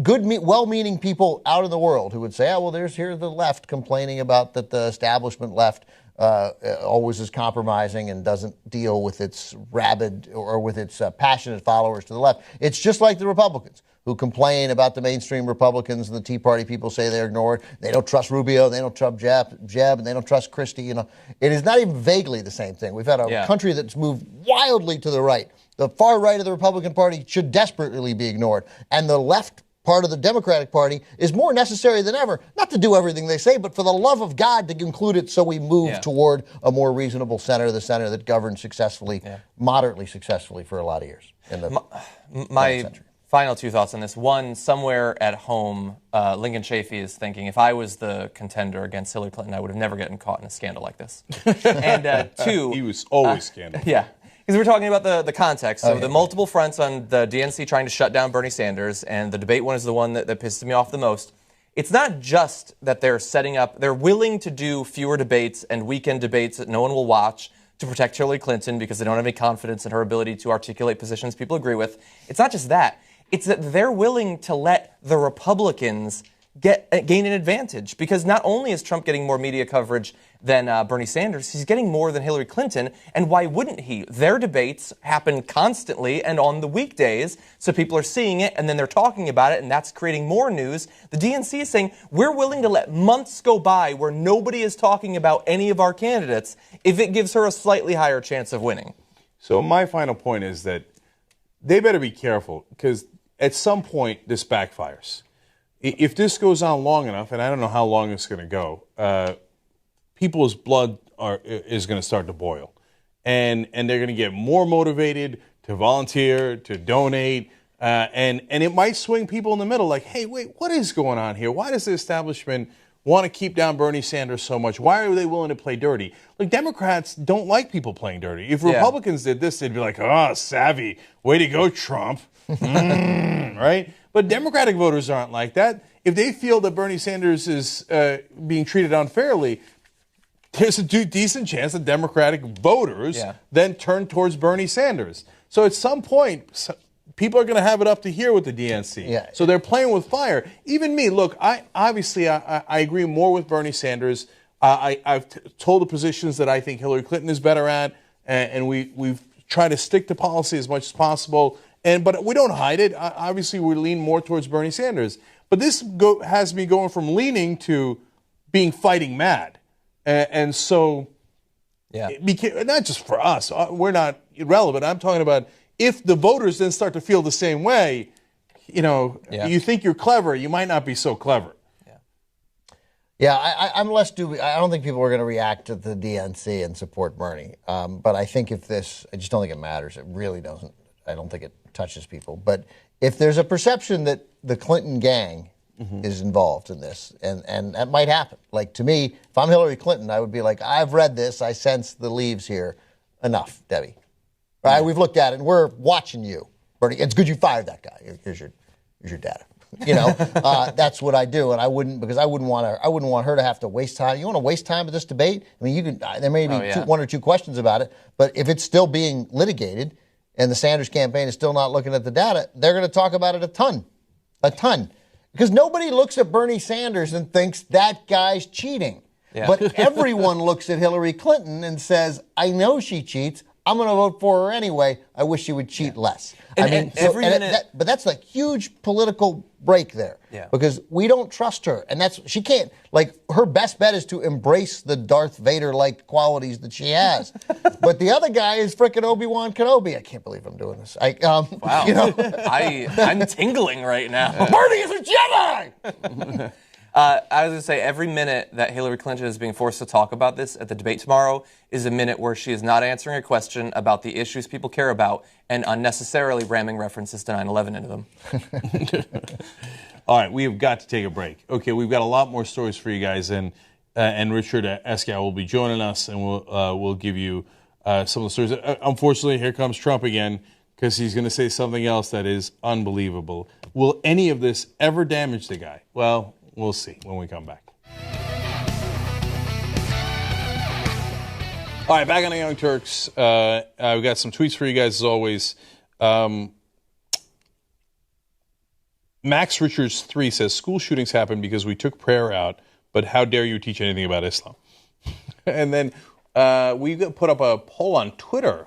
good, well-meaning people out in the world who would say, oh, well, here's the left complaining about that the establishment left always is compromising and doesn't deal with its rabid or with its passionate followers to the left. It's just like the Republicans who complain about the mainstream Republicans and the Tea Party people say they're ignored. They don't trust Rubio, they don't trust Jeb, and they don't trust Christie. It is not even vaguely the same thing. We've had a country that's moved wildly to the right. The far right of the Republican Party should desperately be ignored. And the left part of the Democratic Party is more necessary than ever, not to do everything they say, but for the love of God to include it so we move toward a more reasonable center, the center that governed successfully, moderately successfully for a lot of years in the century.
Final two thoughts on this. One, somewhere at home, Lincoln Chafee is thinking, if I was the contender against Hillary Clinton, I would have never gotten caught in a scandal like this. And two...
He was always scandalous.
Yeah. Because we're talking about the context. So the multiple fronts on the DNC trying to shut down Bernie Sanders, and the debate one is the one that pisses me off the most. It's not just that they're willing to do fewer debates and weekend debates that no one will watch to protect Hillary Clinton because they don't have any confidence in her ability to articulate positions people agree with. It's not just that. It's that they're willing to let the Republicans gain an advantage, because not only is Trump getting more media coverage than Bernie Sanders, he's getting more than Hillary Clinton, and why wouldn't he? Their debates happen constantly and on the weekdays, so people are seeing it, and then they're talking about it, and that's creating more news. The DNC is saying, we're willing to let months go by where nobody is talking about any of our candidates if it gives her a slightly higher chance of winning.
So my final point is that they better be careful, because at some point this backfires. If this goes on long enough, and I don't know how long it's going to go, people's blood is going to start to boil. And they're going to get more motivated to volunteer, to donate, and it might swing people in the middle like, hey, wait, what is going on here? Why does the establishment want to keep down Bernie Sanders so much? Why are they willing to play dirty? Like, Democrats don't like people playing dirty. If Republicans did this, they'd be like, oh, savvy. Way to go, Trump. Right? But Democratic voters aren't like that. If they feel that Bernie Sanders is being treated unfairly, there's a decent chance that Democratic voters then turn towards Bernie Sanders. So at some point, people are going to have it up to here with the DNC.
Yeah.
So they're playing with fire. Even me, look, I agree more with Bernie Sanders. I've told the positions that I think Hillary Clinton is better at, and we've tried to stick to policy as much as possible. But we don't hide it. Obviously, we lean more towards Bernie Sanders. But this has me going from leaning to being fighting mad. And so, not just for us. We're not irrelevant. I'm talking about if the voters then start to feel the same way, you think you're clever, you might not be so clever.
Yeah, I'm less dubious. I don't think people are going to react to the DNC and support Bernie. But I think I just don't think it matters. It really doesn't. I don't think it touches people. But if there's a perception that the Clinton gang is involved in this, and that might happen. Like, to me, if I'm Hillary Clinton, I would be like, I've read this. I sense the leaves here. Enough, Debbie. Right? We've looked at it, and we're watching you, Bernie. It's good you fired that guy. Here's your data. That's what I do, and I wouldn't want her to have to waste time. You want to waste time with this debate? I mean, there may be one or two questions about it, but if it's still being litigated and the Sanders campaign is still not looking at the data, they're going to talk about it a ton. Because nobody looks at Bernie Sanders and thinks that guy's cheating. Yeah. But everyone looks at Hillary Clinton and says, I know she cheats. I'm going to vote for her anyway. I wish she would cheat less. But that's a huge political break there. Yeah. Because we don't trust her. And she can't, her best bet is to embrace the Darth Vader-like qualities that she has. But the other guy is frickin' Obi-Wan Kenobi. I can't believe I'm doing this.
Wow. I'm tingling right now.
Bernie is a Jedi!
I was going to say, every minute that Hillary Clinton is being forced to talk about this at the debate tomorrow is a minute where she is not answering a question about the issues people care about and unnecessarily ramming references to 9/11 into them.
All right, we have got to take a break. Okay, we've got a lot more stories for you guys, and Richard Eskow will be joining us, and we'll give you some of the stories. Unfortunately, here comes Trump again, because he's going to say something else that is unbelievable. Will any of this ever damage the guy? Well, we'll see when we come back. All right, back on the Young Turks. We've got some tweets for you guys, as always. Max Richards 3 says, school shootings happen because we took prayer out, but how dare you teach anything about Islam? And then we put up a poll on Twitter,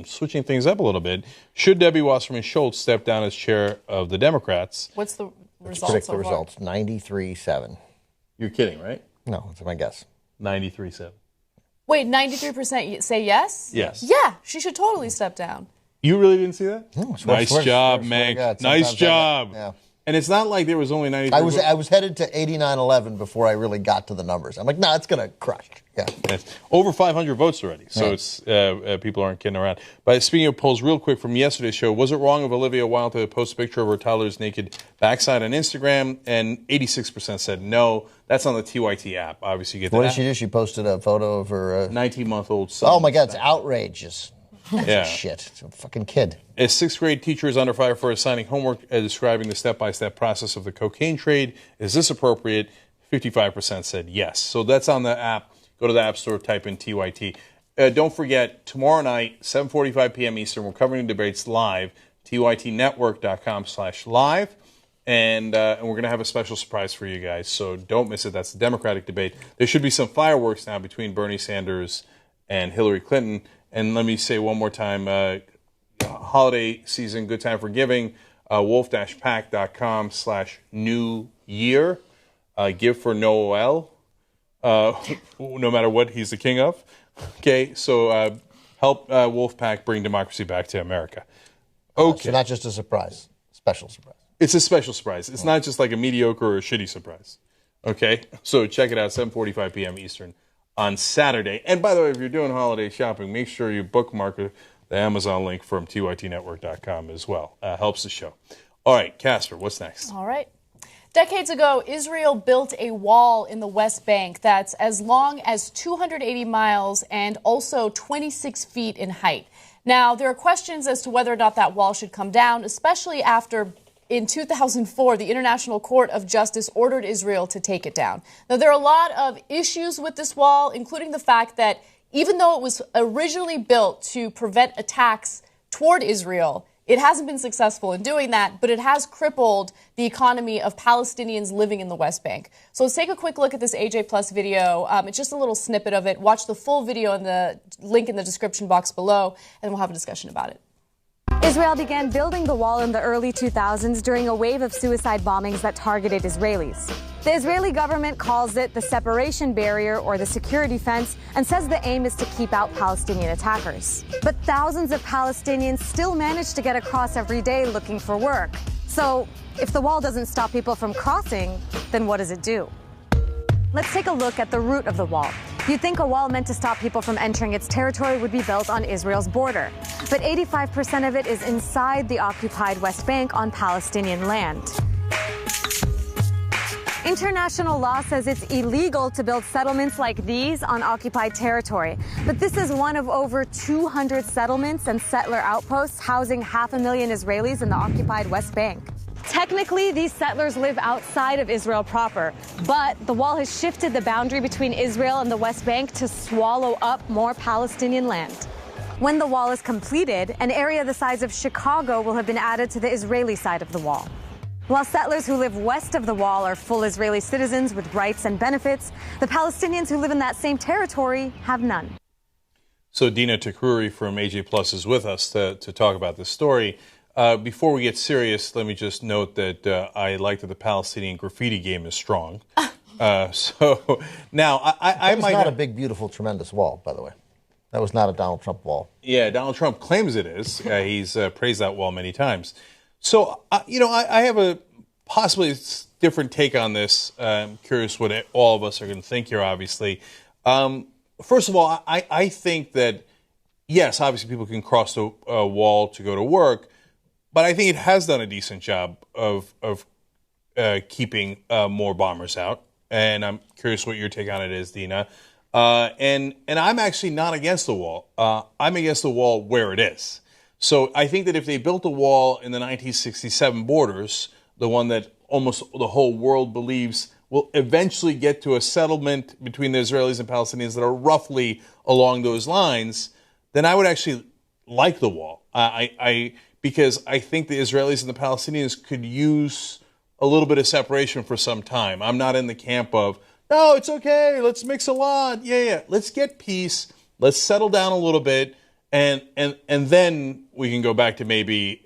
switching things up a little bit. Should Debbie Wasserman Schultz step down as chair of the Democrats?
What's the results?
Predict the results. 93-7.
You're kidding, right?
No, that's my guess.
93-7.
Wait, 93% say yes?
Yes.
Yeah, she should totally step down.
You really didn't see that?
No,
nice job, Meg. Nice job.
Yeah.
And it's not like there was only 93.
I was headed to 89-11 before I really got to the numbers. I'm like, no, it's going to crush. Yeah.
Yes. Over 500 votes already, so it's people aren't kidding around. But speaking of polls, real quick from yesterday's show, was it wrong of Olivia Wilde to post a picture of her toddler's naked backside on Instagram? And 86% said no. That's on the TYT app. Obviously, you get that.
What did she do? She posted a photo of her
19-month-old son.
Oh my God, it's outrageous.
Yeah.
Shit. It's a fucking kid.
A 6th grade teacher is under fire for assigning homework describing the step-by-step process of the cocaine trade. Is this appropriate? 55% said yes. So that's on the app. Go to the App Store, type in TYT. Don't forget, tomorrow night, 7:45 p.m. Eastern, we're covering the debates live, tytnetwork.com/live. And we're going to have a special surprise for you guys, so don't miss it. That's the Democratic debate. There should be some fireworks now between Bernie Sanders and Hillary Clinton. And let me say one more time, holiday season, good time for giving, wolf-pack.com/new year. Give for Noel, no matter what he's the king of. Okay, so help Wolfpack bring democracy back to America. Okay.
So not just a surprise, special surprise.
It's a special surprise. It's not just like a mediocre or a shitty surprise. Okay? So check it out, 7:45 p.m. Eastern on Saturday. And by the way, if you're doing holiday shopping, make sure you bookmark the Amazon link from tytnetwork.com as well. Helps the show. All right, Casper, what's next?
All right. Decades ago, Israel built a wall in the West Bank that's as long as 280 miles and also 26 feet in height. Now, there are questions as to whether or not that wall should come down, especially after in 2004, the International Court of Justice ordered Israel to take it down. Now, there are a lot of issues with this wall, including the fact that even though it was originally built to prevent attacks toward Israel, it hasn't been successful in doing that, but it has crippled the economy of Palestinians living in the West Bank. So let's take a quick look at this AJ Plus video. It's just a little snippet of it. Watch the full video in the link in the description box below, and we'll have a discussion about it.
Israel began building the wall in the early 2000s during a wave of suicide bombings that targeted Israelis. The Israeli government calls it the separation barrier or the security fence and says the aim is to keep out Palestinian attackers. But thousands of Palestinians still manage to get across every day looking for work. So if the wall doesn't stop people from crossing, then what does it do? Let's take a look at the root of the wall. You'd think a wall meant to stop people from entering its territory would be built on Israel's border. But 85% of it is inside the occupied West Bank on Palestinian land. International law says it's illegal to build settlements like these on occupied territory. But this is one of over 200 settlements and settler outposts housing 500,000 Israelis in the occupied West Bank. Technically, these settlers live outside of Israel proper, but the wall has shifted the boundary between Israel and the West Bank to swallow up more Palestinian land. When the wall is completed, an area the size of Chicago will have been added to the Israeli side of the wall. While settlers who live west of the wall are full Israeli citizens with rights and benefits, the Palestinians who live in that same territory have none.
So Dena Takruri from AJ Plus is with us to talk about this story. Before we get serious, let me just note that I like that the Palestinian graffiti game is strong. So now I
might not a big, beautiful, tremendous wall, by the way. That was not a Donald Trump wall.
Yeah, Donald Trump claims it is. He's praised that wall many times. So, I have a possibly different take on this. I'm curious what all of us are going to think here, obviously. First of all, I think that, yes, obviously people can cross the wall to go to work, but I think it has done a decent job of keeping more bombers out. And I'm curious what your take on it is, Dena. And I'm actually not against the wall. I'm against the wall where it is. So I think that if they built a wall in the 1967 borders, the one that almost the whole world believes will eventually get to a settlement between the Israelis and Palestinians that are roughly along those lines, then I would actually like the wall. Because I think the Israelis and the Palestinians could use a little bit of separation for some time. I'm not in the camp of, no, it's okay, let's mix a lot. Yeah, let's get peace. Let's settle down a little bit. And then we can go back to maybe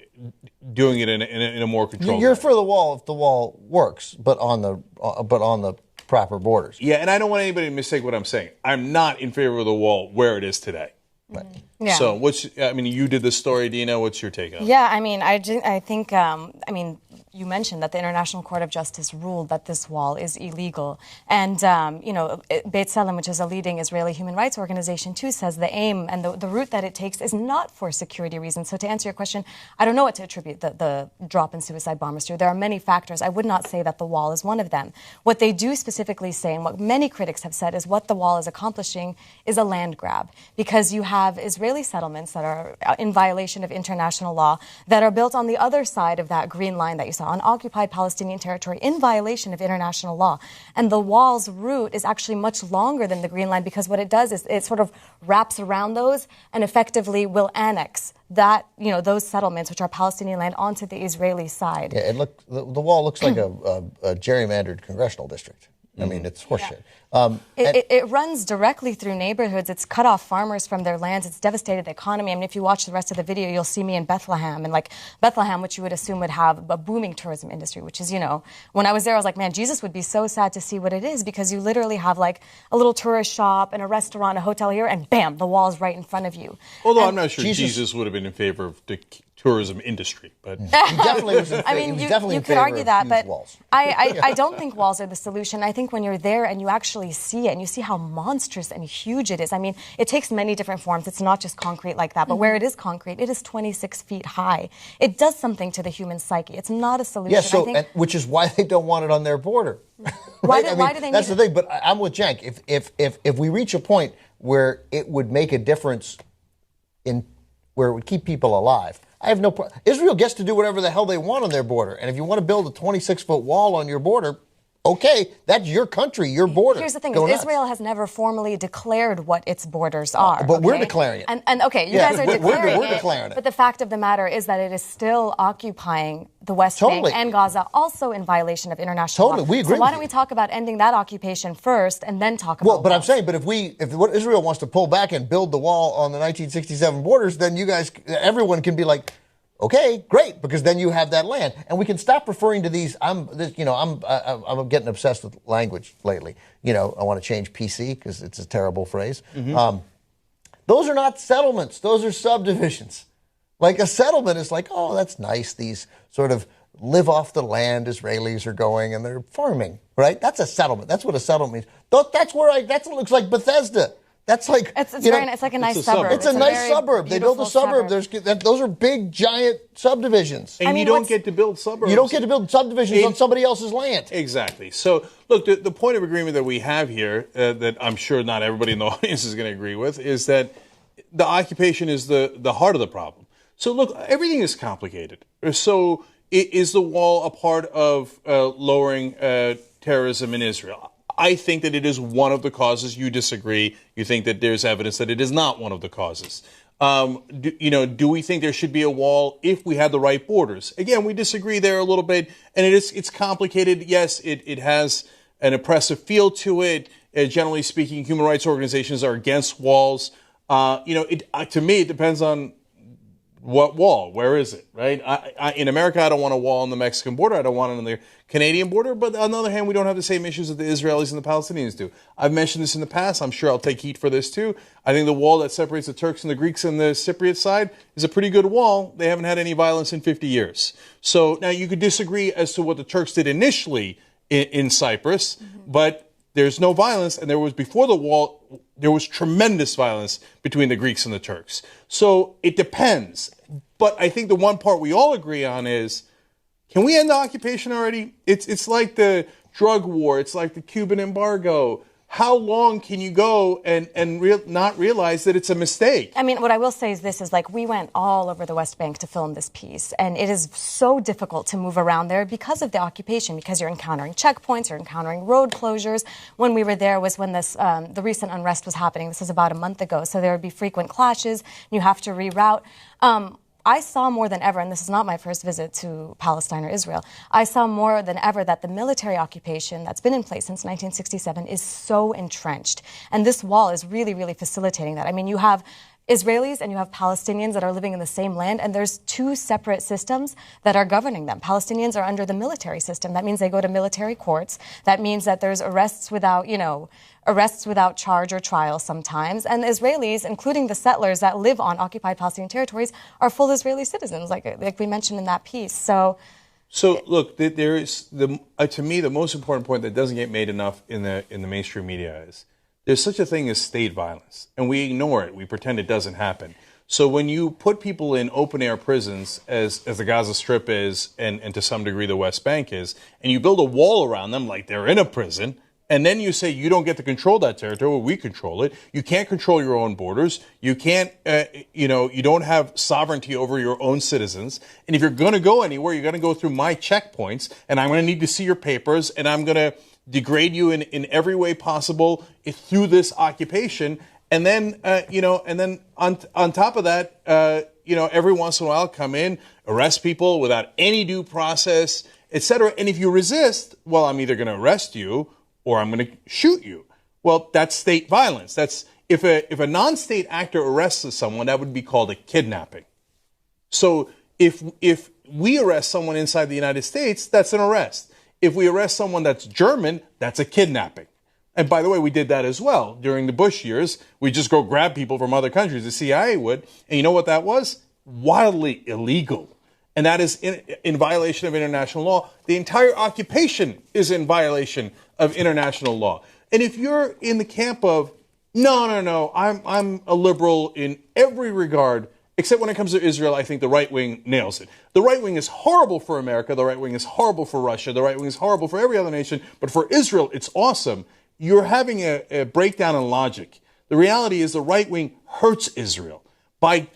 doing it in a more controlled
You're
way.
for the wall if the wall works, but on the proper borders.
Yeah, and I don't want anybody to mistake what I'm saying. I'm not in favor of the wall where it is today.
Right.
Yeah.
So you did this story, Dena. What's your take on it?
Yeah, I think you mentioned that the International Court of Justice ruled that this wall is illegal. And, Beit Salem, which is a leading Israeli human rights organization, too, says the aim and the route that it takes is not for security reasons. So to answer your question, I don't know what to attribute the drop in suicide bombers to. There are many factors. I would not say that the wall is one of them. What they do specifically say, and what many critics have said, is what the wall is accomplishing is a land grab. Because you have Israeli settlements that are in violation of international law that are built on the other side of that green line that you saw, on occupied Palestinian territory, in violation of international law. And the wall's route is actually much longer than the green line, because what it does is it sort of wraps around those and effectively will annex that, those settlements, which are Palestinian land, onto the Israeli side.
Yeah, the wall looks like a gerrymandered congressional district. I mean, it's horseshit.
It runs directly through neighborhoods. It's cut off farmers from their lands. It's devastated the economy. I mean, if you watch the rest of the video, you'll see me in Bethlehem. And Bethlehem, which you would assume would have a booming tourism industry, which is, when I was there, I was like, man, Jesus would be so sad to see what it is, because you literally have a little tourist shop and a restaurant, a hotel here, and bam, the wall's right in front of you.
Although I'm not sure Jesus would have been in favor of the tourism industry, but
he definitely was.
You could argue that, but walls. I don't think walls are the solution. I think when you're there and you actually see it and you see how monstrous and huge it is. I mean, it takes many different forms. It's not just concrete like that, but where it is concrete, it is 26 feet high. It does something to the human psyche. It's not a solution.
Yeah, which is why they don't want it on their border.
Why do they need
That's the thing. But I'm with Cenk. If we reach a point where it would make a difference where it would keep people alive, I have no problem. Israel gets to do whatever the hell they want on their border. And if you want to build a 26-foot wall on your border, okay, that's your country, your border.
Here's the thing. Israel has never formally declared what its borders are.
But we're declaring it.
And okay, you guys are declaring
we're declaring it.
But the fact of the matter is that it is still occupying the West Bank and Gaza, also in violation of international law.
We agree.
So why don't we talk about ending that occupation first and then talk about
but I'm saying, but if what Israel wants to pull back and build the wall on the 1967 borders, then everyone can be like, okay, great, because then you have that land, and we can stop referring to these. I'm getting obsessed with language lately. I want to change PC because it's a terrible phrase. Mm-hmm. Those are not settlements; those are subdivisions. Like a settlement is like, oh, that's nice. These sort of live off the land. Israelis are going and they're farming, right? That's a settlement. That's what a settlement means. That's what looks like Bethesda. That's like
it's like a nice suburb.
It's a nice suburb. They built a suburb. Those are big, giant subdivisions.
And you don't get to build suburbs.
You don't get to build subdivisions on somebody else's land.
Exactly. So, look, the point of agreement that we have here, that I'm sure not everybody in the audience is going to agree with, is that the occupation is the heart of the problem. So, look, everything is complicated. So, is the wall a part of lowering terrorism in Israel? I think that it is one of the causes. You disagree. You think that there's evidence that it is not one of the causes. Do we think there should be a wall if we had the right borders? Again, we disagree there a little bit, and it's complicated. Yes, it has an oppressive feel to it. Generally speaking, human rights organizations are against walls. To me, it depends on what wall? Where is it, right? In America, I don't want a wall on the Mexican border. I don't want it on the Canadian border. But on the other hand, we don't have the same issues that the Israelis and the Palestinians do. I've mentioned this in the past. I'm sure I'll take heat for this too. I think the wall that separates the Turks and the Greeks on the Cypriot side is a pretty good wall. They haven't had any violence in 50 years. So now you could disagree as to what the Turks did initially in Cyprus, but there's no violence, and there was, before the wall, there was tremendous violence between the Greeks and the Turks. So it depends. But I think the one part we all agree on is, can we end the occupation already? It's like the drug war. It's like the Cuban embargo. How long can you go and not realize that it's a mistake?
I mean, what I will say is this, is like, we went all over the West Bank to film this piece, and it is so difficult to move around there because of the occupation, because you're encountering checkpoints, you're encountering road closures. When we were there was when this the recent unrest was happening. This was about a month ago, so there would be frequent clashes. You have to reroute. I saw more than ever, and this is not my first visit to Palestine or Israel, I saw more than ever that the military occupation that's been in place since 1967 is so entrenched. And this wall is really, really facilitating that. I mean, you have Israelis and you have Palestinians that are living in the same land, and there's two separate systems that are governing them. Palestinians are under the military system. That means they go to military courts. That means that there's arrests without charge or trial sometimes. And the Israelis, including the settlers that live on occupied Palestinian territories, are full Israeli citizens, like we mentioned in that piece. So
look, there is to me the most important point that doesn't get made enough in the mainstream media is there's such a thing as state violence, and we ignore it. We pretend it doesn't happen. So when you put people in open-air prisons, as the Gaza Strip is, and to some degree the West Bank is, and you build a wall around them like they're in a prison, and then you say you don't get to control that territory, well, we control it. You can't control your own borders. You can't, you don't have sovereignty over your own citizens. And if you're going to go anywhere, you're going to go through my checkpoints, and I'm going to need to see your papers, and I'm going to degrade you in every way possible through this occupation. And then, and then on top of that, every once in a while come in, arrest people without any due process, et cetera. And if you resist, well, I'm either going to arrest you or I'm going to shoot you. Well, that's state violence. That's if a non-state actor arrests someone, that would be called a kidnapping. So if we arrest someone inside the United States, that's an arrest. If we arrest someone that's German, that's a kidnapping. And by the way, we did that as well during the Bush years. We just go grab people from other countries. The CIA would. And you know what that was? Wildly illegal. And that is in violation of international law. The entire occupation is in violation of international law. And if you're in the camp of, no, I'm a liberal in every regard, except when it comes to Israel, I think the right wing nails it. The right wing is horrible for America. The right wing is horrible for Russia. The right wing is horrible for every other nation. But for Israel, it's awesome. You're having a breakdown in logic. The reality is the right wing hurts Israel. By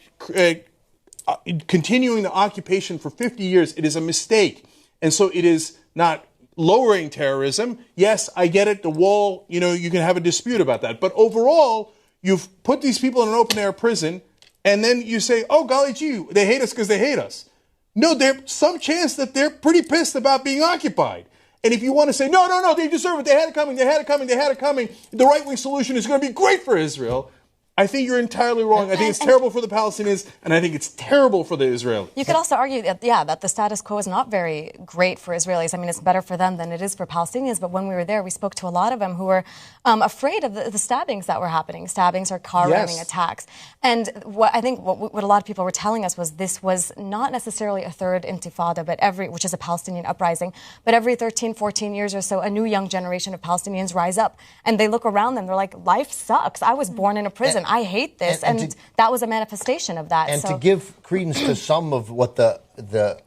continuing the occupation for 50 years, it is a mistake. And so it is not lowering terrorism. Yes, I get it. The wall, you can have a dispute about that. But overall, you've put these people in an open-air prison, and then you say, oh, golly gee, they hate us because they hate us. No, there's some chance that they're pretty pissed about being occupied. And if you want to say, no, they deserve it, they had it coming, the right-wing solution is going to be great for Israel, I think you're entirely wrong. I think it's terrible for the Palestinians, and I think it's terrible for the Israelis.
You could also argue that, that the status quo is not very great for Israelis. I mean, it's better for them than it is for Palestinians. But when we were there, we spoke to a lot of them who were afraid of the stabbings that were happening, stabbings or car ramming attacks. And what a lot of people were telling us was this was not necessarily a third intifada, which is a Palestinian uprising, but every 13, 14 years or so, a new young generation of Palestinians rise up, and they look around them. They're like, life sucks. I was born in a prison. I hate this, and that was a manifestation of that.
And to give credence to some of what the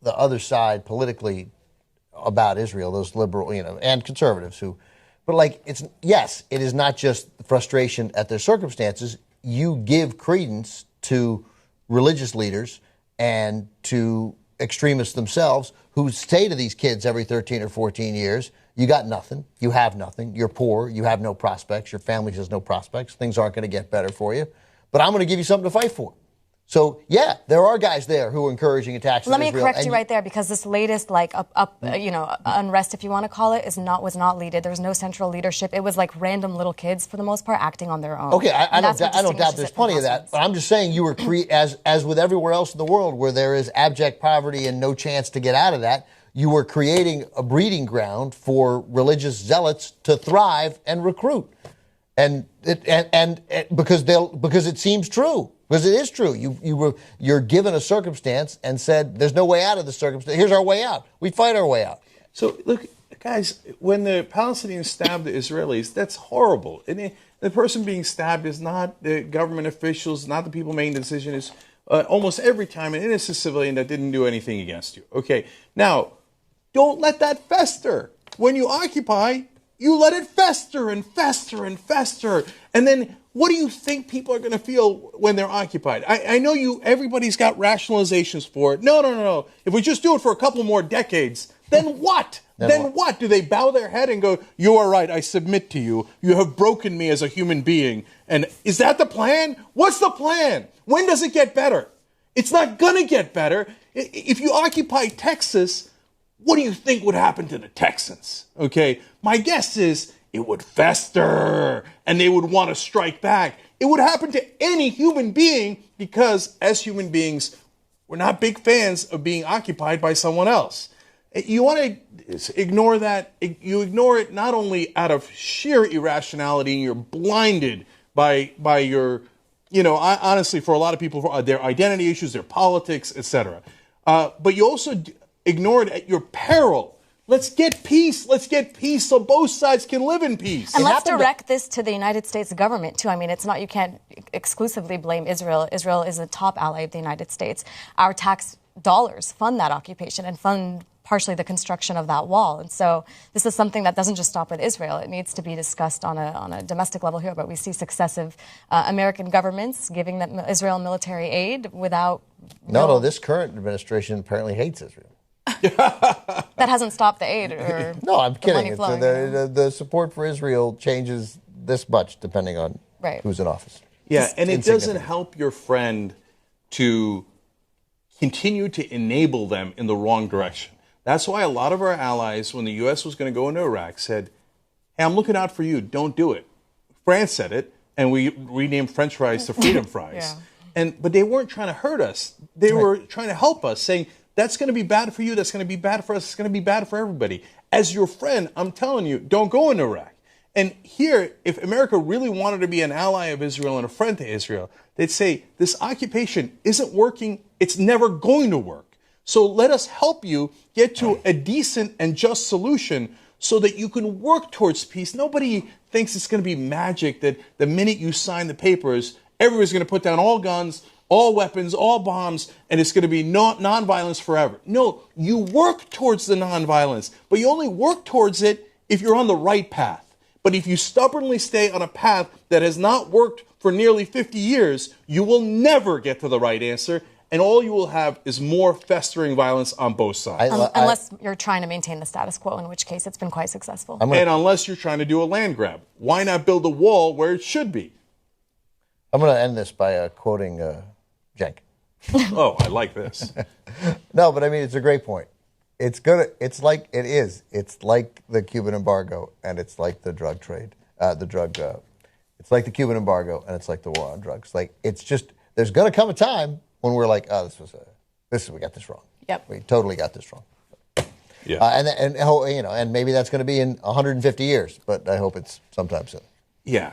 other side politically about Israel, those liberal, and conservatives but it is not just frustration at their circumstances. You give credence to religious leaders and to extremists themselves who say to these kids every 13 or 14 years, you got nothing, you have nothing, you're poor, you have no prospects, your family has no prospects, things aren't going to get better for you, but I'm going to give you something to fight for. So, yeah, there are guys there who are encouraging attacks on Israel.
Let me correct you right there, because this latest, unrest, if you want to call it, was not led. There was no central leadership. It was like random little kids, for the most part, acting on their own.
Okay, I don't doubt there's plenty of that. But I'm just saying you were, as with everywhere else in the world where there is abject poverty and no chance to get out of that, you were creating a breeding ground for religious zealots to thrive and recruit. And because it seems true. Because it is true. You're given a circumstance and said, there's no way out of the circumstance. Here's our way out. We fight our way out.
So, look, guys, when the Palestinians stab the Israelis, that's horrible. And the person being stabbed is not the government officials, not the people making the decision. It's almost every time an innocent civilian that didn't do anything against you. Okay, now, don't let that fester. When you occupy, you let it fester and fester and fester. And then what do you think people are going to feel when they're occupied? I know everybody's got rationalizations for it. No. If we just do it for a couple more decades, then what? Then what? Do they bow their head and go, you are right, I submit to you. You have broken me as a human being. And is that the plan? What's the plan? When does it get better? It's not going to get better. If you occupy Texas, what do you think would happen to the Texans? Okay, my guess is it would fester and they would want to strike back. It would happen to any human being because as human beings, we're not big fans of being occupied by someone else. You want to ignore that. You ignore it not only out of sheer irrationality, and you're blinded by your, honestly, for a lot of people, their identity issues, their politics, etc. But you also ignore it at your peril. Let's get peace. Let's get peace so both sides can live in peace.
And let's direct this to the United States government, too. I mean, it's not, you can't exclusively blame Israel. Israel is a top ally of the United States. Our tax dollars fund that occupation and fund partially the construction of that wall. And so this is something that doesn't just stop with Israel. It needs to be discussed on a domestic level here. But we see successive American governments giving Israel military aid without...
No, this current administration apparently hates Israel.
That hasn't stopped the aid or
no, I'm kidding.
Money flowing,
the support for Israel changes this much depending on who's in office.
Yeah, and it doesn't help your friend to continue to enable them in the wrong direction. That's why a lot of our allies, when the U.S. was going to go into Iraq, said, hey, I'm looking out for you. Don't do it. France said it, and we renamed French fries to freedom fries. But they weren't trying to hurt us. They were trying to help us, saying, that's going to be bad for you. That's going to be bad for us. It's going to be bad for everybody. As your friend, I'm telling you, don't go into Iraq. And here, if America really wanted to be an ally of Israel and a friend to Israel, they'd say, this occupation isn't working. It's never going to work. So let us help you get to a decent and just solution so that you can work towards peace. Nobody thinks it's going to be magic that the minute you sign the papers, everybody's going to put down all guns, all weapons, all bombs, and it's going to be nonviolence forever. No, you work towards the nonviolence, but you only work towards it if you're on the right path. But if you stubbornly stay on a path that has not worked for nearly 50 years, you will never get to the right answer, and all you will have is more festering violence on both sides.
Unless you're trying to maintain the status quo, in which case it's been quite successful.
And unless you're trying to do a land grab. Why not build a wall where it should be?
I'm going to end this by quoting Cenk.
Oh, I like this.
No, but I mean, it's a great point. It's like the Cuban embargo, and it's like the drug trade. It's It's like the Cuban embargo, and it's like the war on drugs. Like, it's just, there's going to come a time when we're like, oh, we got this wrong.
Yep.
We totally got this wrong.
Yeah.
And maybe that's going to be in 150 years, but I hope it's sometime soon.
Yeah.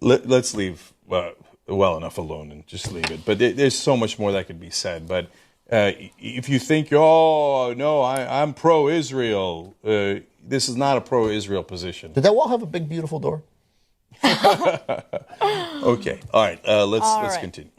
Let's leave well enough alone and just leave it. But there's so much more that could be said. But if you think, oh, no, I'm pro-Israel, this is not a pro-Israel position.
Did that wall have a big, beautiful door?
Okay. All right. Let's continue.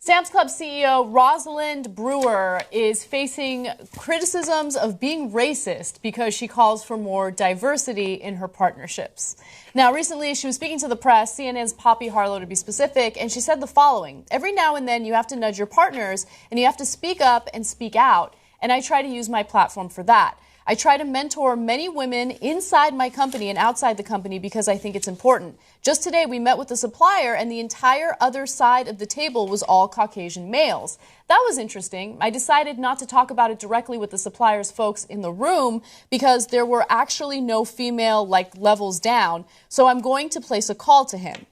Sam's Club CEO Rosalind Brewer is facing criticisms of being racist because she calls for more diversity in her partnerships. Now, recently, she was speaking to the press, CNN's Poppy Harlow to be specific, and she said the following: every now and then you have to nudge your partners and you have to speak up and speak out, and I try to use my platform for that. I try to mentor many women inside my company and outside the company because I think it's important. Just today, we met with the supplier, and the entire other side of the table was all Caucasian males. That was interesting. I decided not to talk about it directly with the supplier's folks in the room because there were actually no female levels down, so I'm going to place a call to him.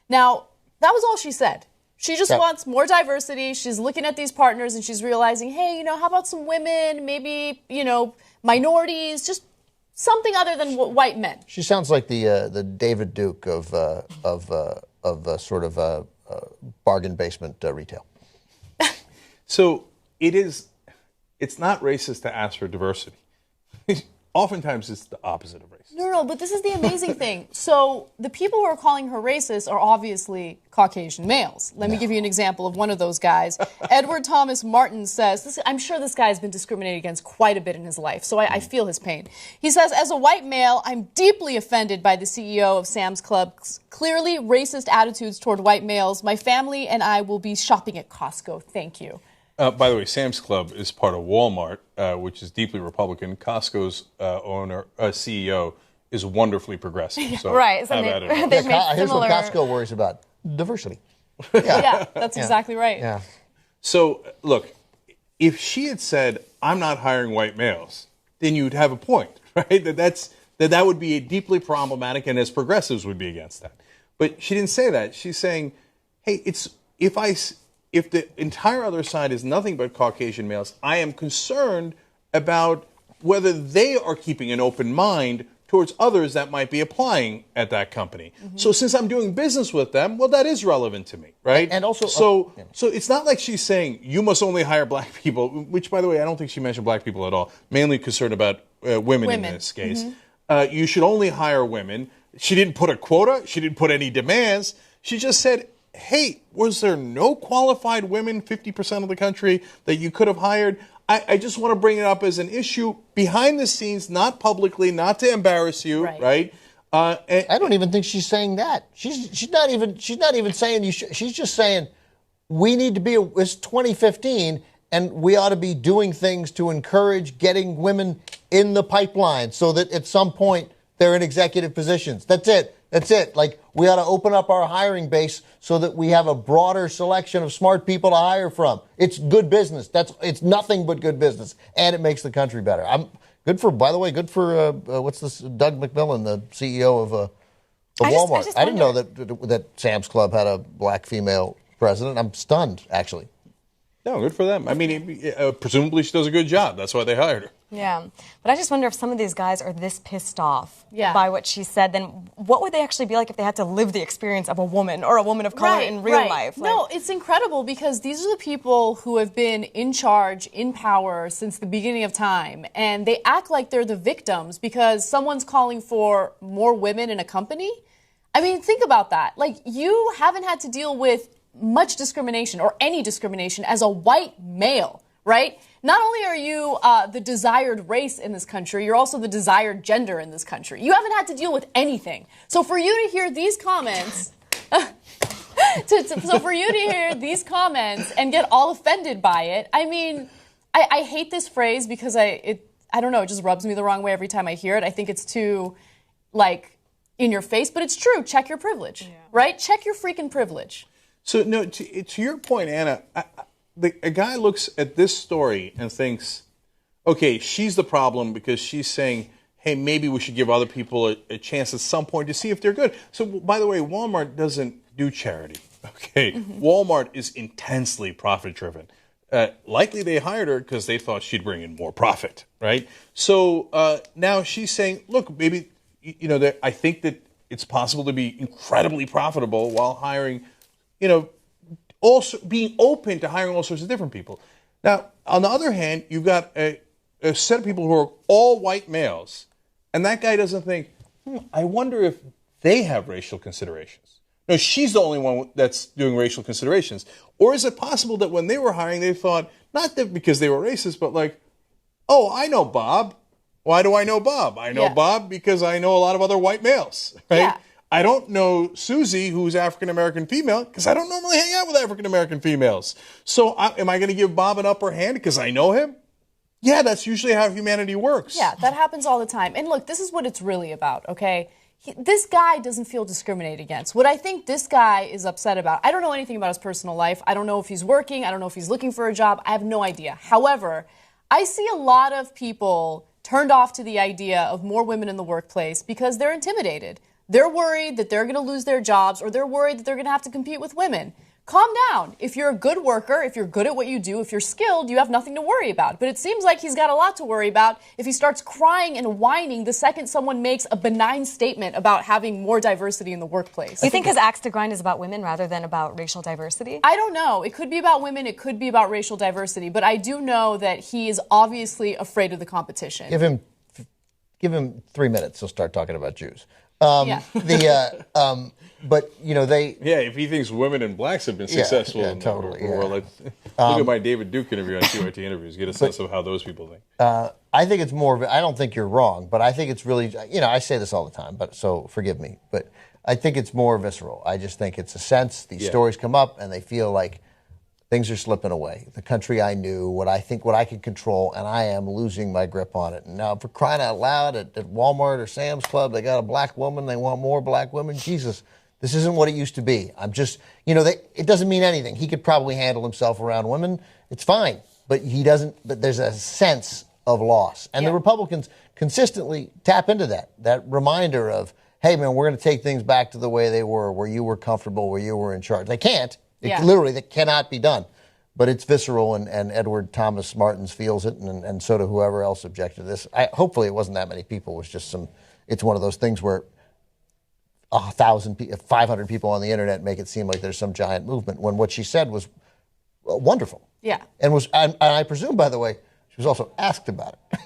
Now, that was all she said. She just wants more diversity. She's looking at these partners and she's realizing, hey, how about some women, maybe, minorities, just something other than white men. She
sounds like the David Duke of bargain basement retail.
So it's not racist to ask for diversity. Oftentimes it's the opposite of racist.
No, but this is the amazing thing. So the people who are calling her racist are obviously Caucasian males. Let me give you an example of one of those guys. Edward Thomas Martin says, I'm sure this guy has been discriminated against quite a bit in his life, so I feel his pain. He says, as a white male, I'm deeply offended by the CEO of Sam's Club's clearly racist attitudes toward white males. My family and I will be shopping at Costco. Thank you.
By the way, Sam's Club is part of Walmart, which is deeply Republican. Costco's CEO is wonderfully progressive. So
right. So
here's what Costco worries about: diversity.
Yeah, that's exactly right.
Yeah.
So, look, if she had said, I'm not hiring white males, then you'd have a point, right? That would be deeply problematic, and as progressives would be against that. But she didn't say that. She's saying, hey, if the entire other side is nothing but Caucasian males, I am concerned about whether they are keeping an open mind towards others that might be applying at that company. Mm-hmm. So since I'm doing business with them, well, that is relevant to me, right?
And also,
so it's not like she's saying you must only hire black people, which, by the way, I don't think she mentioned black people at all, mainly concerned about women in this case. Mm-hmm. You should only hire women. She didn't put a quota. She didn't put any demands. She just said, hey, was there no qualified women, 50% of the country, that you could have hired? I just want to bring it up as an issue behind the scenes, not publicly, not to embarrass you, right?
I don't even think she's saying that. She's not even saying you should. She's just saying we need to be. It's 2015, and we ought to be doing things to encourage getting women in the pipeline, so that at some point they're in executive positions. That's it. Like, we ought to open up our hiring base so that we have a broader selection of smart people to hire from. It's good business. It's nothing but good business, and it makes the country better. By the way, good for what's this? Doug McMillon, the CEO of Walmart. I didn't know that Sam's Club had a black female president. I'm stunned, actually.
No, good for them. I mean, presumably she does a good job. That's why they hired her.
Yeah. But I just wonder if some of these guys are this pissed off by what she said, then what would they actually be like if they had to live the experience of a woman or a woman of color in real life?
No, it's incredible because these are the people who have been in charge, in power since the beginning of time. And they act like they're the victims because someone's calling for more women in a company. I mean, think about that. Like, you haven't had to deal with much discrimination or any discrimination as a white male, right? Not only are you the desired race in this country, you're also the desired gender in this country. You haven't had to deal with anything. So for you to hear these comments, and get all offended by it, I mean, I hate this phrase because I don't know, it just rubs me the wrong way every time I hear it. I think it's too, in your face, but it's true. Check your privilege, right? Check your freaking privilege.
So, no, to your point, Anna, a guy looks at this story and thinks, okay, she's the problem because she's saying, hey, maybe we should give other people a chance at some point to see if they're good. So, by the way, Walmart doesn't do charity. Okay, Walmart is intensely profit-driven. Likely they hired her because they thought she'd bring in more profit, right? So now she's saying, look, maybe, I think that it's possible to be incredibly profitable while hiring, also being open to hiring all sorts of different people. Now, on the other hand, you've got a set of people who are all white males, and that guy doesn't think, I wonder if they have racial considerations. No, she's the only one that's doing racial considerations. Or is it possible that when they were hiring, they thought, not that because they were racist, but like, oh, I know Bob. Why do I know Bob? I know Bob because I know a lot of other white males, right?
Yeah.
I don't know Susie, who's African-American female, because I don't normally hang out with African-American females. So am I going to give Bob an upper hand because I know him? Yeah, that's usually how humanity works.
Yeah, that happens all the time. And look, this is what it's really about, okay? This guy doesn't feel discriminated against. What I think this guy is upset about, I don't know anything about his personal life. I don't know if he's working. I don't know if he's looking for a job. I have no idea. However, I see a lot of people turned off to the idea of more women in the workplace because they're intimidated. They're worried that they're going to lose their jobs, or they're worried that they're going to have to compete with women. Calm down. If you're a good worker, if you're good at what you do, if you're skilled, you have nothing to worry about. But it seems like he's got a lot to worry about if he starts crying and whining the second someone makes a benign statement about having more diversity in the workplace.
Do you think his axe to grind is about women rather than about racial diversity?
I don't know. It could be about women. It could be about racial diversity. But I do know that he is obviously afraid of the competition.
Give him 3 minutes. He'll start talking about Jews. But they.
Yeah, if he thinks women and blacks have been successful in
totally.
the world, look at my David Duke interview on TYT interviews. Get a sense of how those people think.
I think it's more of. I don't think you're wrong, but I think it's really. I say this all the time, but so forgive me. But I think it's more visceral. I just think it's a sense. These stories come up, and they feel like things are slipping away. The country I knew, what I could control, and I am losing my grip on it. And now, for crying out loud, at Walmart or Sam's Club, they got a black woman. They want more black women. Jesus. This isn't what it used to be. I'm just, it doesn't mean anything. He could probably handle himself around women. It's fine. But he doesn't, but there's a sense of loss. And the Republicans consistently tap into that reminder of, hey, man, we're going to take things back to the way they were, where you were comfortable, where you were in charge. They can't. Literally, that cannot be done. But it's visceral, and Edward Thomas Martins feels it, and so do whoever else objected to this. Hopefully it wasn't that many people. It was just it's one of those things where 500 people on the internet make it seem like there's some giant movement, when what she said was wonderful.
Yeah.
And I presume, by the way, she was also asked about it.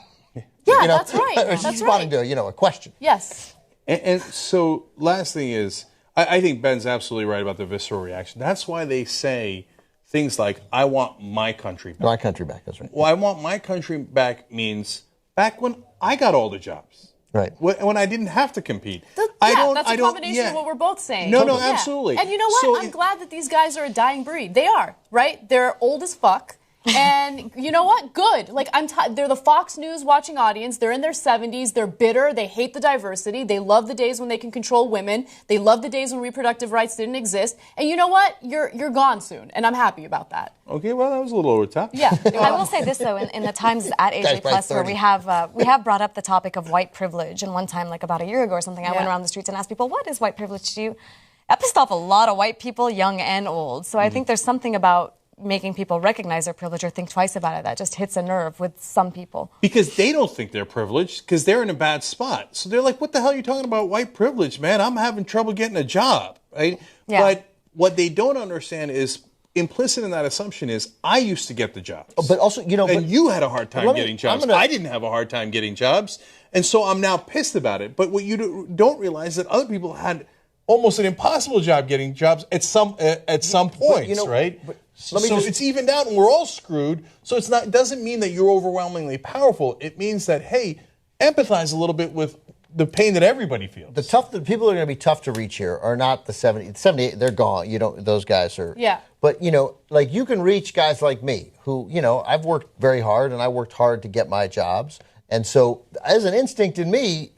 Yeah, that's right.
She's responding to a question.
Yes.
And so, last thing is, I think Ben's absolutely right about the visceral reaction. That's why they say things like, I want my country back.
My country back, that's right.
Well, I want my country back means back when I got all the jobs.
Right.
When I didn't have to compete.
That's a combination of what we're both saying.
No, absolutely.
And you know what? I'm glad that these guys are a dying breed. They are, right? They're old as fuck. And you know what? Good. Like, they're the Fox News watching audience. They're in their 70s. They're bitter. They hate the diversity. They love the days when they can control women. They love the days when reproductive rights didn't exist. And you know what? You're gone soon. And I'm happy about that.
Okay, well, that was a little over the top.
Yeah.
I will say this, though, in the Times at AJ Plus, where we have brought up the topic of white privilege. And one time, like about a year ago or something, I went around the streets and asked people, what is white privilege to you? That pissed off a lot of white people, young and old. So I think there's something about making people recognize their privilege or think twice about it. That just hits a nerve with some people.
Because they don't think they're privileged, because they're in a bad spot. So they're like, what the hell are you talking about white privilege, man? I'm having trouble getting a job, right?
Yeah.
But what they don't understand is, implicit in that assumption is, I used to get the jobs.
But also,
and you had a hard time getting jobs. I didn't have a hard time getting jobs. And so I'm now pissed about it. But what you don't realize that other people had almost an impossible job getting jobs at some points, right? So it's evened out, and we're all screwed. So it doesn't mean that you're overwhelmingly powerful. It means that, hey, empathize a little bit with the pain that everybody feels.
The people that are going to be tough to reach here are not the 78. They're gone. Those guys are.
Yeah.
But like you can reach guys like me, who I've worked very hard, and I worked hard to get my jobs. And so, as an instinct in me,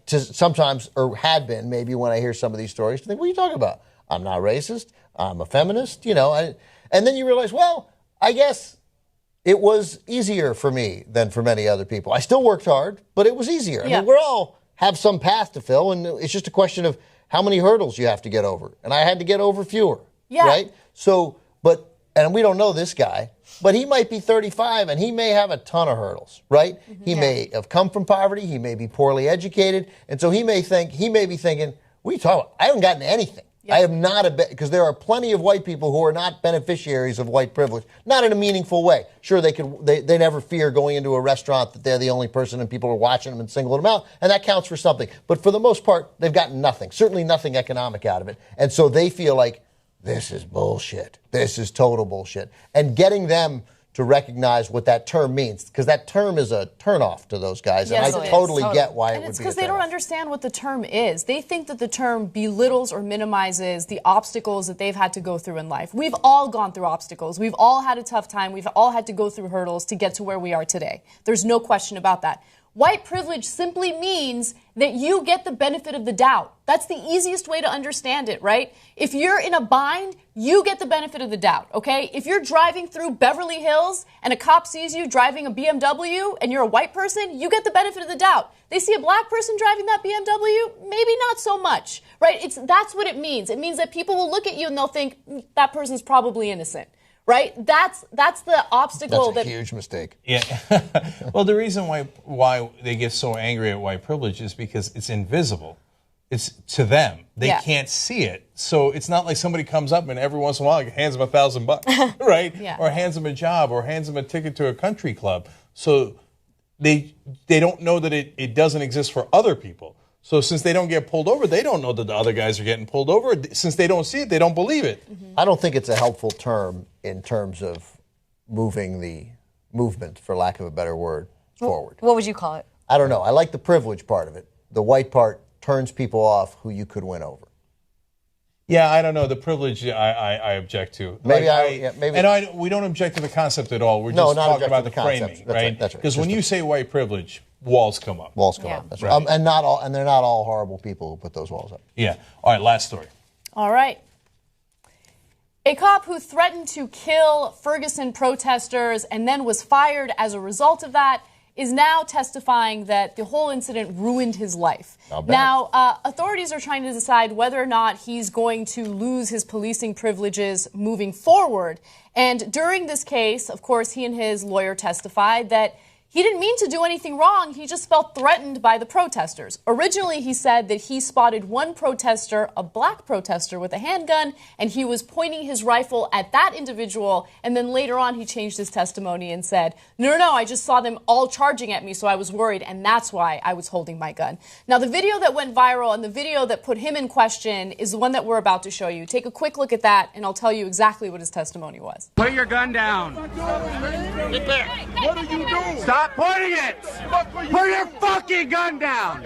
sometimes, or had been maybe when I hear some of these stories, to think, what are you talking about? I'm not racist. I'm a feminist. And then you realize, well, I guess it was easier for me than for many other people. I still worked hard, but it was easier.
Yeah.
I mean, we all have some path to fill, and it's just a question of how many hurdles you have to get over. And I had to get over fewer, right? So, and we don't know this guy, but he might be 35 and he may have a ton of hurdles, right? He may have come from poverty. He may be poorly educated. And so he may be thinking, what are you talking about? I haven't gotten anything. I am not because there are plenty of white people who are not beneficiaries of white privilege, not in a meaningful way. Sure, they never fear going into a restaurant that they're the only person and people are watching them and singling them out, and that counts for something. But for the most part, they've gotten nothing, certainly nothing economic out of it. And so they feel like, this is bullshit. This is total bullshit. And getting them to recognize what that term means, because that term is a turnoff to those guys, and I totally get why it would be a turnoff.
And it's because they don't understand what the term is. They think that the term belittles or minimizes the obstacles that they've had to go through in life. We've all gone through obstacles. We've all had a tough time. We've all had to go through hurdles to get to where we are today. There's no question about that. White privilege simply means that you get the benefit of the doubt. That's the easiest way to understand it, right? If you're in a bind, you get the benefit of the doubt, okay? If you're driving through Beverly Hills and a cop sees you driving a BMW and you're a white person, you get the benefit of the doubt. They see a black person driving that BMW, maybe not so much, right? That's what it means. It means that people will look at you and they'll think that person's probably innocent. Right? That's the obstacle.
That's a huge mistake.
Yeah. Well, the reason why they get so angry at white privilege is because it's invisible. It's to them. They can't see it. So it's not like somebody comes up and every once in a while hands them $1,000, right? Or hands them a job or hands them a ticket to a country club. So they don't know that it doesn't exist for other people. So since they don't get pulled over, they don't know that the other guys are getting pulled over. Since they don't see it, they don't believe it.
I don't think it's a helpful term in terms of moving the movement, for lack of a better word, forward.
What would you call it?
I don't know. I like the privilege part of it. The white part turns people off who you could win over.
Yeah, I don't know. The privilege I object to.
Maybe
we don't object to the concept at all. We're just talking about the framing, right?
That's right.
Because when you say white privilege, walls come up.
Walls come up. That's right. And they're not all horrible people who put those walls up.
Yeah. All right. Last story.
All right. A cop who threatened to kill Ferguson protesters and then was fired as a result of that is now testifying that the whole incident ruined his life. Now, authorities are trying to decide whether or not he's going to lose his policing privileges moving forward. And during this case, of course, he and his lawyer testified that he didn't mean to do anything wrong. He just felt threatened by the protesters. Originally, he said that he spotted one protester, a black protester with a handgun, and he was pointing his rifle at that individual. And then later on, he changed his testimony and said, no, I just saw them all charging at me, so I was worried, and that's why I was holding my gun. Now, the video that went viral and the video that put him in question is the one that we're about to show you. Take a quick look at that, and I'll tell you exactly what his testimony was.
Put your gun down.
Get back. What are you doing?
Stop pointing it! Put your fucking gun down!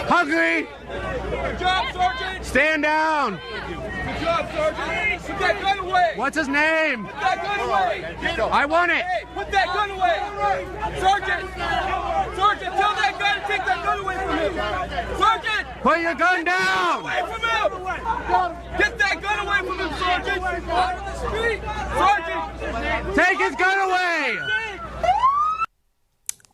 Hungry?
Good job, Sergeant!
Stand down!
Good job, Sergeant! Put that gun away!
What's his name?
Put that gun away!
I want it!
Hey, put that gun away! Sergeant! Sergeant, tell that guy to take that gun away from him! Sergeant!
Put your gun down!
Away from him! Get that gun away from him, Sergeant! Out of the street! Sergeant!
Take his gun away!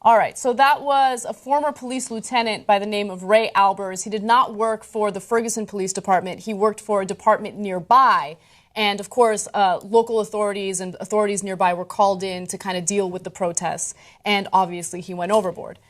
All right, so that was a former police lieutenant by the name of Ray Albers. He did not work for the Ferguson Police Department. He worked for a department nearby. And, of course, local authorities and authorities nearby were called in to kind of deal with the protests. And, obviously, he went overboard.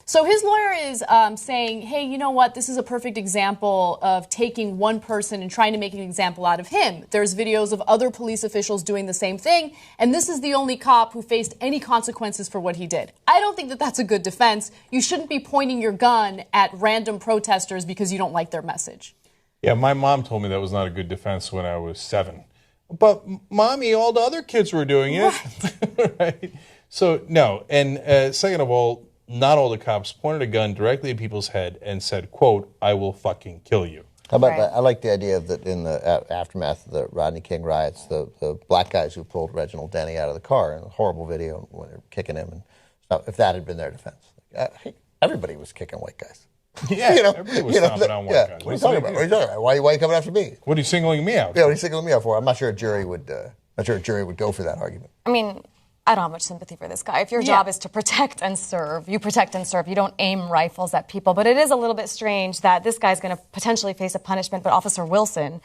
So his lawyer is saying, hey, you know what? This is a perfect example of taking one person and trying to make an example out of him. There's videos of other police officials doing the same thing, and this is the only cop who faced any consequences for what he did. I don't think that that's a good defense. You shouldn't be pointing your gun at random protesters because you don't like their message.
Yeah, my mom told me that was not a good defense when I was 7. But, Mommy, all the other kids were doing it. Right? So, no. And second of all, not all the cops pointed a gun directly at people's head and said, quote, I will fucking kill you.
How about that? I like the idea that in the aftermath of the Rodney King riots, the black guys who pulled Reginald Denny out of the car in a horrible video when they're kicking him. And stuff, if that had been their defense. Everybody was kicking white guys.
Yeah, everybody was stomping on white guys.
What are you talking about? Why are you coming after me?
What are you singling me out for?
Yeah, what are you singling me out for? I'm not sure a jury would Not sure a jury would go for that argument.
I mean, I don't have much sympathy for this guy. If your job is to protect and serve, you protect and serve. You don't aim rifles at people. But it is a little bit strange that this guy's going to potentially face a punishment, but Officer Wilson,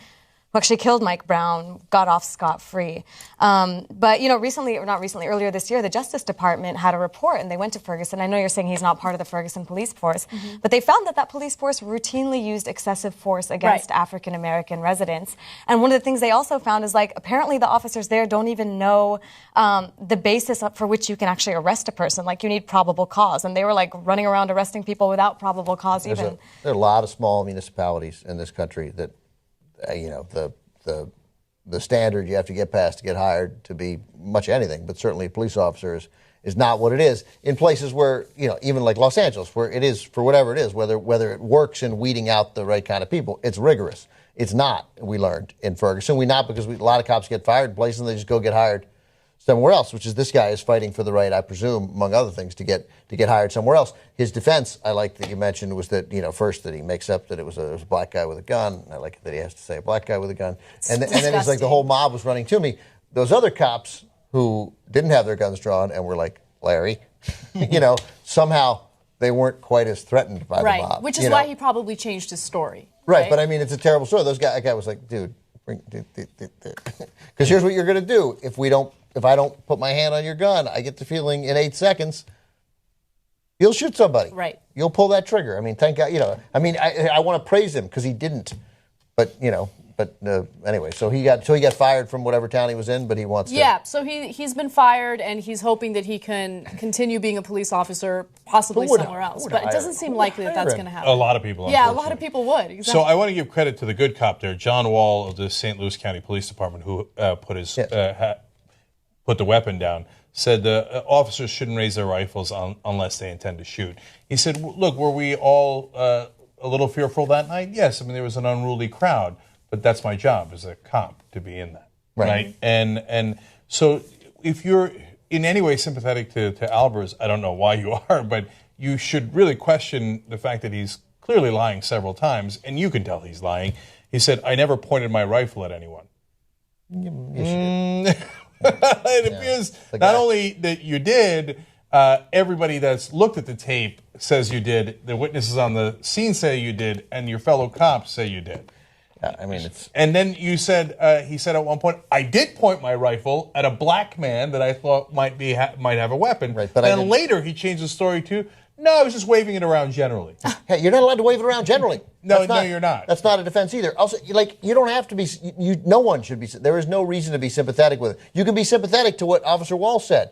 who actually killed Mike Brown, got off scot-free. But, you know, earlier this year, the Justice Department had a report, and they went to Ferguson. I know you're saying he's not part of the Ferguson police force, but they found that police force routinely used excessive force against African-American residents. And one of the things they also found is, like, apparently the officers there don't even know the basis for which you can actually arrest a person. Like, you need probable cause. And they were, like, running around arresting people without probable cause even.
There are a lot of small municipalities in this country that you know, the standard you have to get past to get hired to be much anything, but certainly a police officer is not what it is in places where, you know, even like Los Angeles, where it is for whatever it is, whether it works in weeding out the right kind of people, it's rigorous. It's not, we learned in Ferguson. Because a lot of cops get fired in places and they just go get hired somewhere else, which is this guy is fighting for the right, I presume, among other things, to get hired somewhere else. His defense, I like that you mentioned, was that, you know, first that he makes up that it was a black guy with a gun. I like that he has to say a black guy with a gun. And then he's like, the whole mob was running to me. Those other cops who didn't have their guns drawn and were like, Larry, you know, somehow they weren't quite as threatened by the mob.
Which is why he probably changed his story.
Right, but I mean, it's a terrible story. That guy was like, dude, because here's what you're going to do if I don't put my hand on your gun, I get the feeling in 8 seconds, you'll shoot somebody.
Right.
You'll pull that trigger. I mean, thank God, you know. I mean, I want to praise him because he didn't. But, you know, anyway, so he got fired from whatever town he was in, but he wants to.
Yeah, so he's been fired, and he's hoping that he can continue being a police officer, possibly somewhere else. But it doesn't seem likely that that's going to happen.
A lot of people.
Yeah, a lot of people would. Exactly.
So I want to give credit to the good cop there, John Wall of the St. Louis County Police Department, who put the weapon down, said the officers shouldn't raise their rifles unless they intend to shoot. He said, look, were we all a little fearful that night? Yes. I mean, there was an unruly crowd, but that's my job as a cop to be in that. Right? And so if you're in any way sympathetic to Albers, I don't know why you are, but you should really question the fact that he's clearly lying several times, and you can tell he's lying. He said, I never pointed my rifle at anyone. It appears not only that you did, everybody that's looked at the tape says you did, the witnesses on the scene say you did, and your fellow cops say you did.
I mean, it's...
And then you said, he said at one point, I did point my rifle at a black man that I thought might have a weapon. Right, but then later he changed the story to, no, I was just waving it around generally.
Hey, you're not allowed to wave it around generally.
No, you're not.
That's not a defense either. Also, like, you don't have to be. No one should be. There is no reason to be sympathetic with it. You can be sympathetic to what Officer Wall said.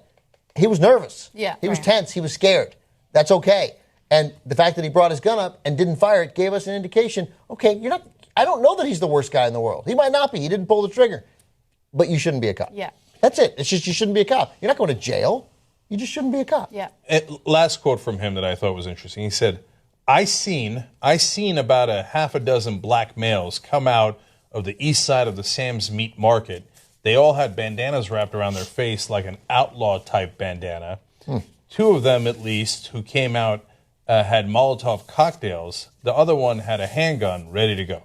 He was nervous.
Yeah,
he was tense. He was scared. That's okay. And the fact that he brought his gun up and didn't fire it gave us an indication. Okay, you're not. I don't know that he's the worst guy in the world. He might not be. He didn't pull the trigger. But you shouldn't be a cop.
Yeah. That's
it. It's just you shouldn't be a cop. You're not going to jail. You just shouldn't be a cop.
Yeah.
Last quote from him that I thought was interesting. He said, I seen about a half a dozen black males come out of the east side of the Sam's Meat Market. They all had bandanas wrapped around their face like an outlaw-type bandana. Two of them, at least, who came out had Molotov cocktails. The other one had a handgun ready to go.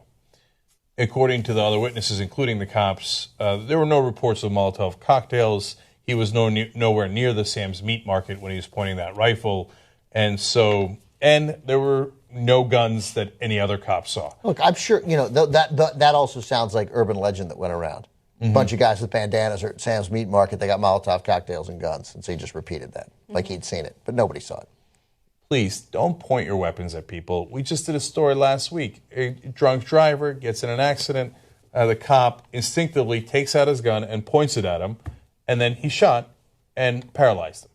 According to the other witnesses, including the cops, there were no reports of Molotov cocktails. He was nowhere near the Sam's Meat Market when he was pointing that rifle. And there were no guns that any other cops saw.
Look, I'm sure, you know, that also sounds like urban legend that went around. A bunch of guys with bandanas are at Sam's Meat Market. They got Molotov cocktails and guns. And so he just repeated that like he'd seen it. But nobody saw it.
Please, don't point your weapons at people. We just did a story last week. A drunk driver gets in an accident. The cop instinctively takes out his gun and points it at him. And then he shot and paralyzed him.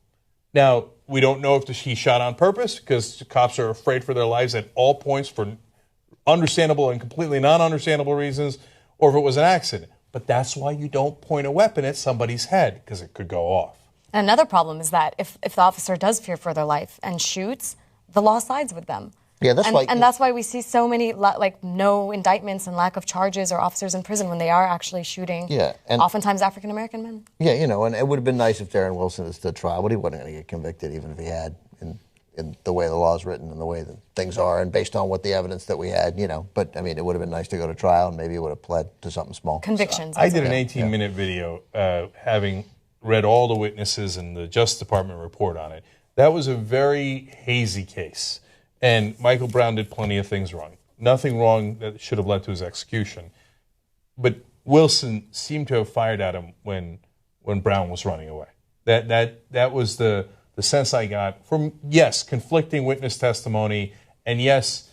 Now, we don't know if he shot on purpose because cops are afraid for their lives at all points for understandable and completely non-understandable reasons, or if it was an accident. But that's why you don't point a weapon at somebody's head, because it could go off.
And another problem is that if the officer does fear for their life and shoots, the law sides with them.
Yeah,
that's why we see so many no indictments and lack of charges or officers in prison when they are actually shooting.
Yeah, and
oftentimes African American men.
Yeah, you know, and it would have been nice if Darren Wilson had stood trial, but he wasn't going to get convicted even if he had. And in the way the law is written and the way that things are, and based on what the evidence that we had, But, I mean, it would have been nice to go to trial, and maybe it would have pled to something small.
Convictions.
I did an 18-minute video having read all the witnesses and the Justice Department report on it. That was a very hazy case, and Michael Brown did plenty of things wrong. Nothing wrong that should have led to his execution. But Wilson seemed to have fired at him when Brown was running away. That was the sense I got from, yes, conflicting witness testimony, and yes,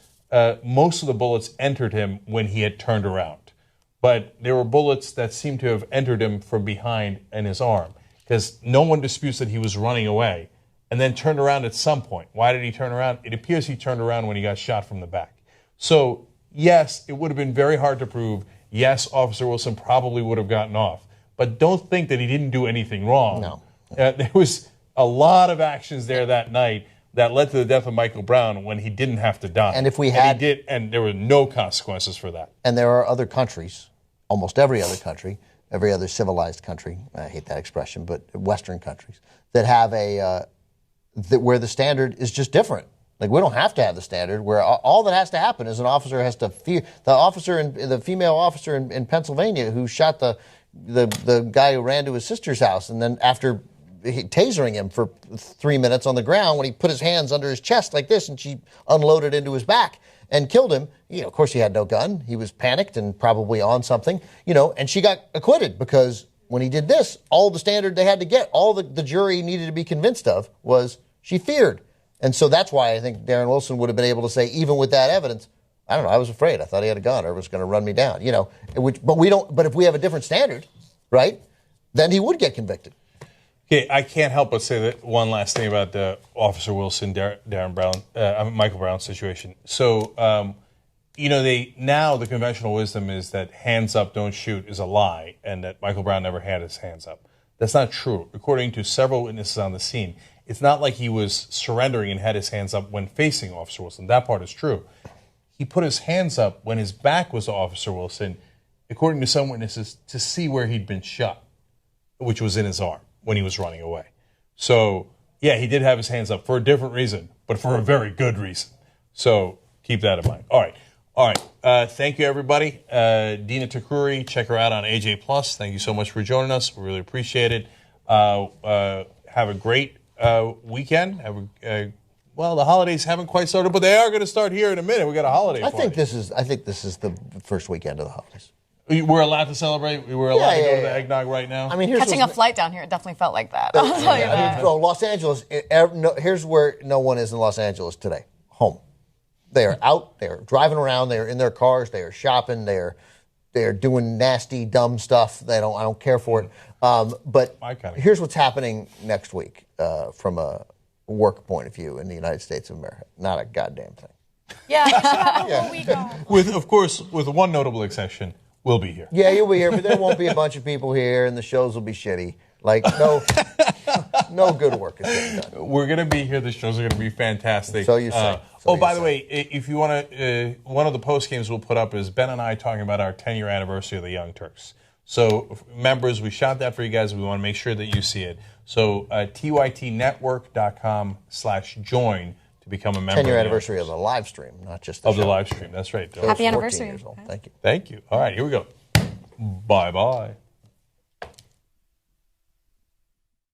most of the bullets entered him when he had turned around. But there were bullets that seemed to have entered him from behind in his arm, because no one disputes that he was running away and then turned around at some point. Why did he turn around? It appears he turned around when he got shot from the back. So, yes, it would have been very hard to prove. Yes, Officer Wilson probably would have gotten off. But don't think that he didn't do anything wrong.
No.
There was a lot of actions there that night that led to the death of Michael Brown when he didn't have to die.
And if we had...
And there were no consequences for that.
And there are other countries, almost every other country, every other civilized country, I hate that expression, but Western countries, that have where the standard is just different. Like, we don't have to have the standard where all that has to happen is an officer has to fear. The female officer in Pennsylvania who shot the guy who ran to his sister's house, and then after tasering him for 3 minutes on the ground, when he put his hands under his chest like this and she unloaded into his back and killed him, of course he had no gun. He was panicked and probably on something, and she got acquitted because when he did this, all the standard they had to get, all the jury needed to be convinced of was she feared. And so that's why I think Darren Wilson would have been able to say, even with that evidence, I don't know, I was afraid. I thought he had a gun or was going to run me down, But if we have a different standard, right, then he would get convicted.
Okay, I can't help but say that one last thing about the Officer Wilson, Michael Brown situation. So, now the conventional wisdom is that hands up, don't shoot is a lie, and that Michael Brown never had his hands up. That's not true. According to several witnesses on the scene, it's not like he was surrendering and had his hands up when facing Officer Wilson. That part is true. He put his hands up when his back was to Officer Wilson, according to some witnesses, to see where he'd been shot, which was in his arm when he was running away. So, yeah, he did have his hands up for a different reason, but for a very good reason. So keep that in mind. All right. Thank you, everybody. Dena Takruri, check her out on AJ Plus. Thank you so much for joining us. We really appreciate it. Have a great weekend. Well, the holidays haven't quite started, but they are going to start here in a minute. We got a holiday.
I think this is the first weekend of the holidays.
We're allowed to celebrate. We're allowed to go to the eggnog right now.
I mean, catching a flight down here, it definitely felt like that. I'll tell you that.
Los Angeles. Here's where no one is in Los Angeles today. Home. They are out. They are driving around. They are in their cars. They are shopping. They are doing nasty, dumb stuff. I don't care for it. But here's what's happening next week from a work point of view in the United States of America. Not a goddamn thing.
Yeah.
With one notable exception, we'll be here.
Yeah, you'll be here, but there won't be a bunch of people here, and the shows will be shitty. Like, no good work is getting done.
We're going to be here. The shows are going to be fantastic.
So you say.
By the way, if you want to, one of the post games we'll put up is Ben and I talking about our 10-year anniversary of the Young Turks. So, members, we shot that for you guys. We want to make sure that you see it. So, tytnetwork.com/join to become a member.
10-year anniversary of the live stream, not just the
show. Of the live stream. That's right.
Happy anniversary.
Years old. Thank you.
Thank you. All right, here we go. Bye-bye.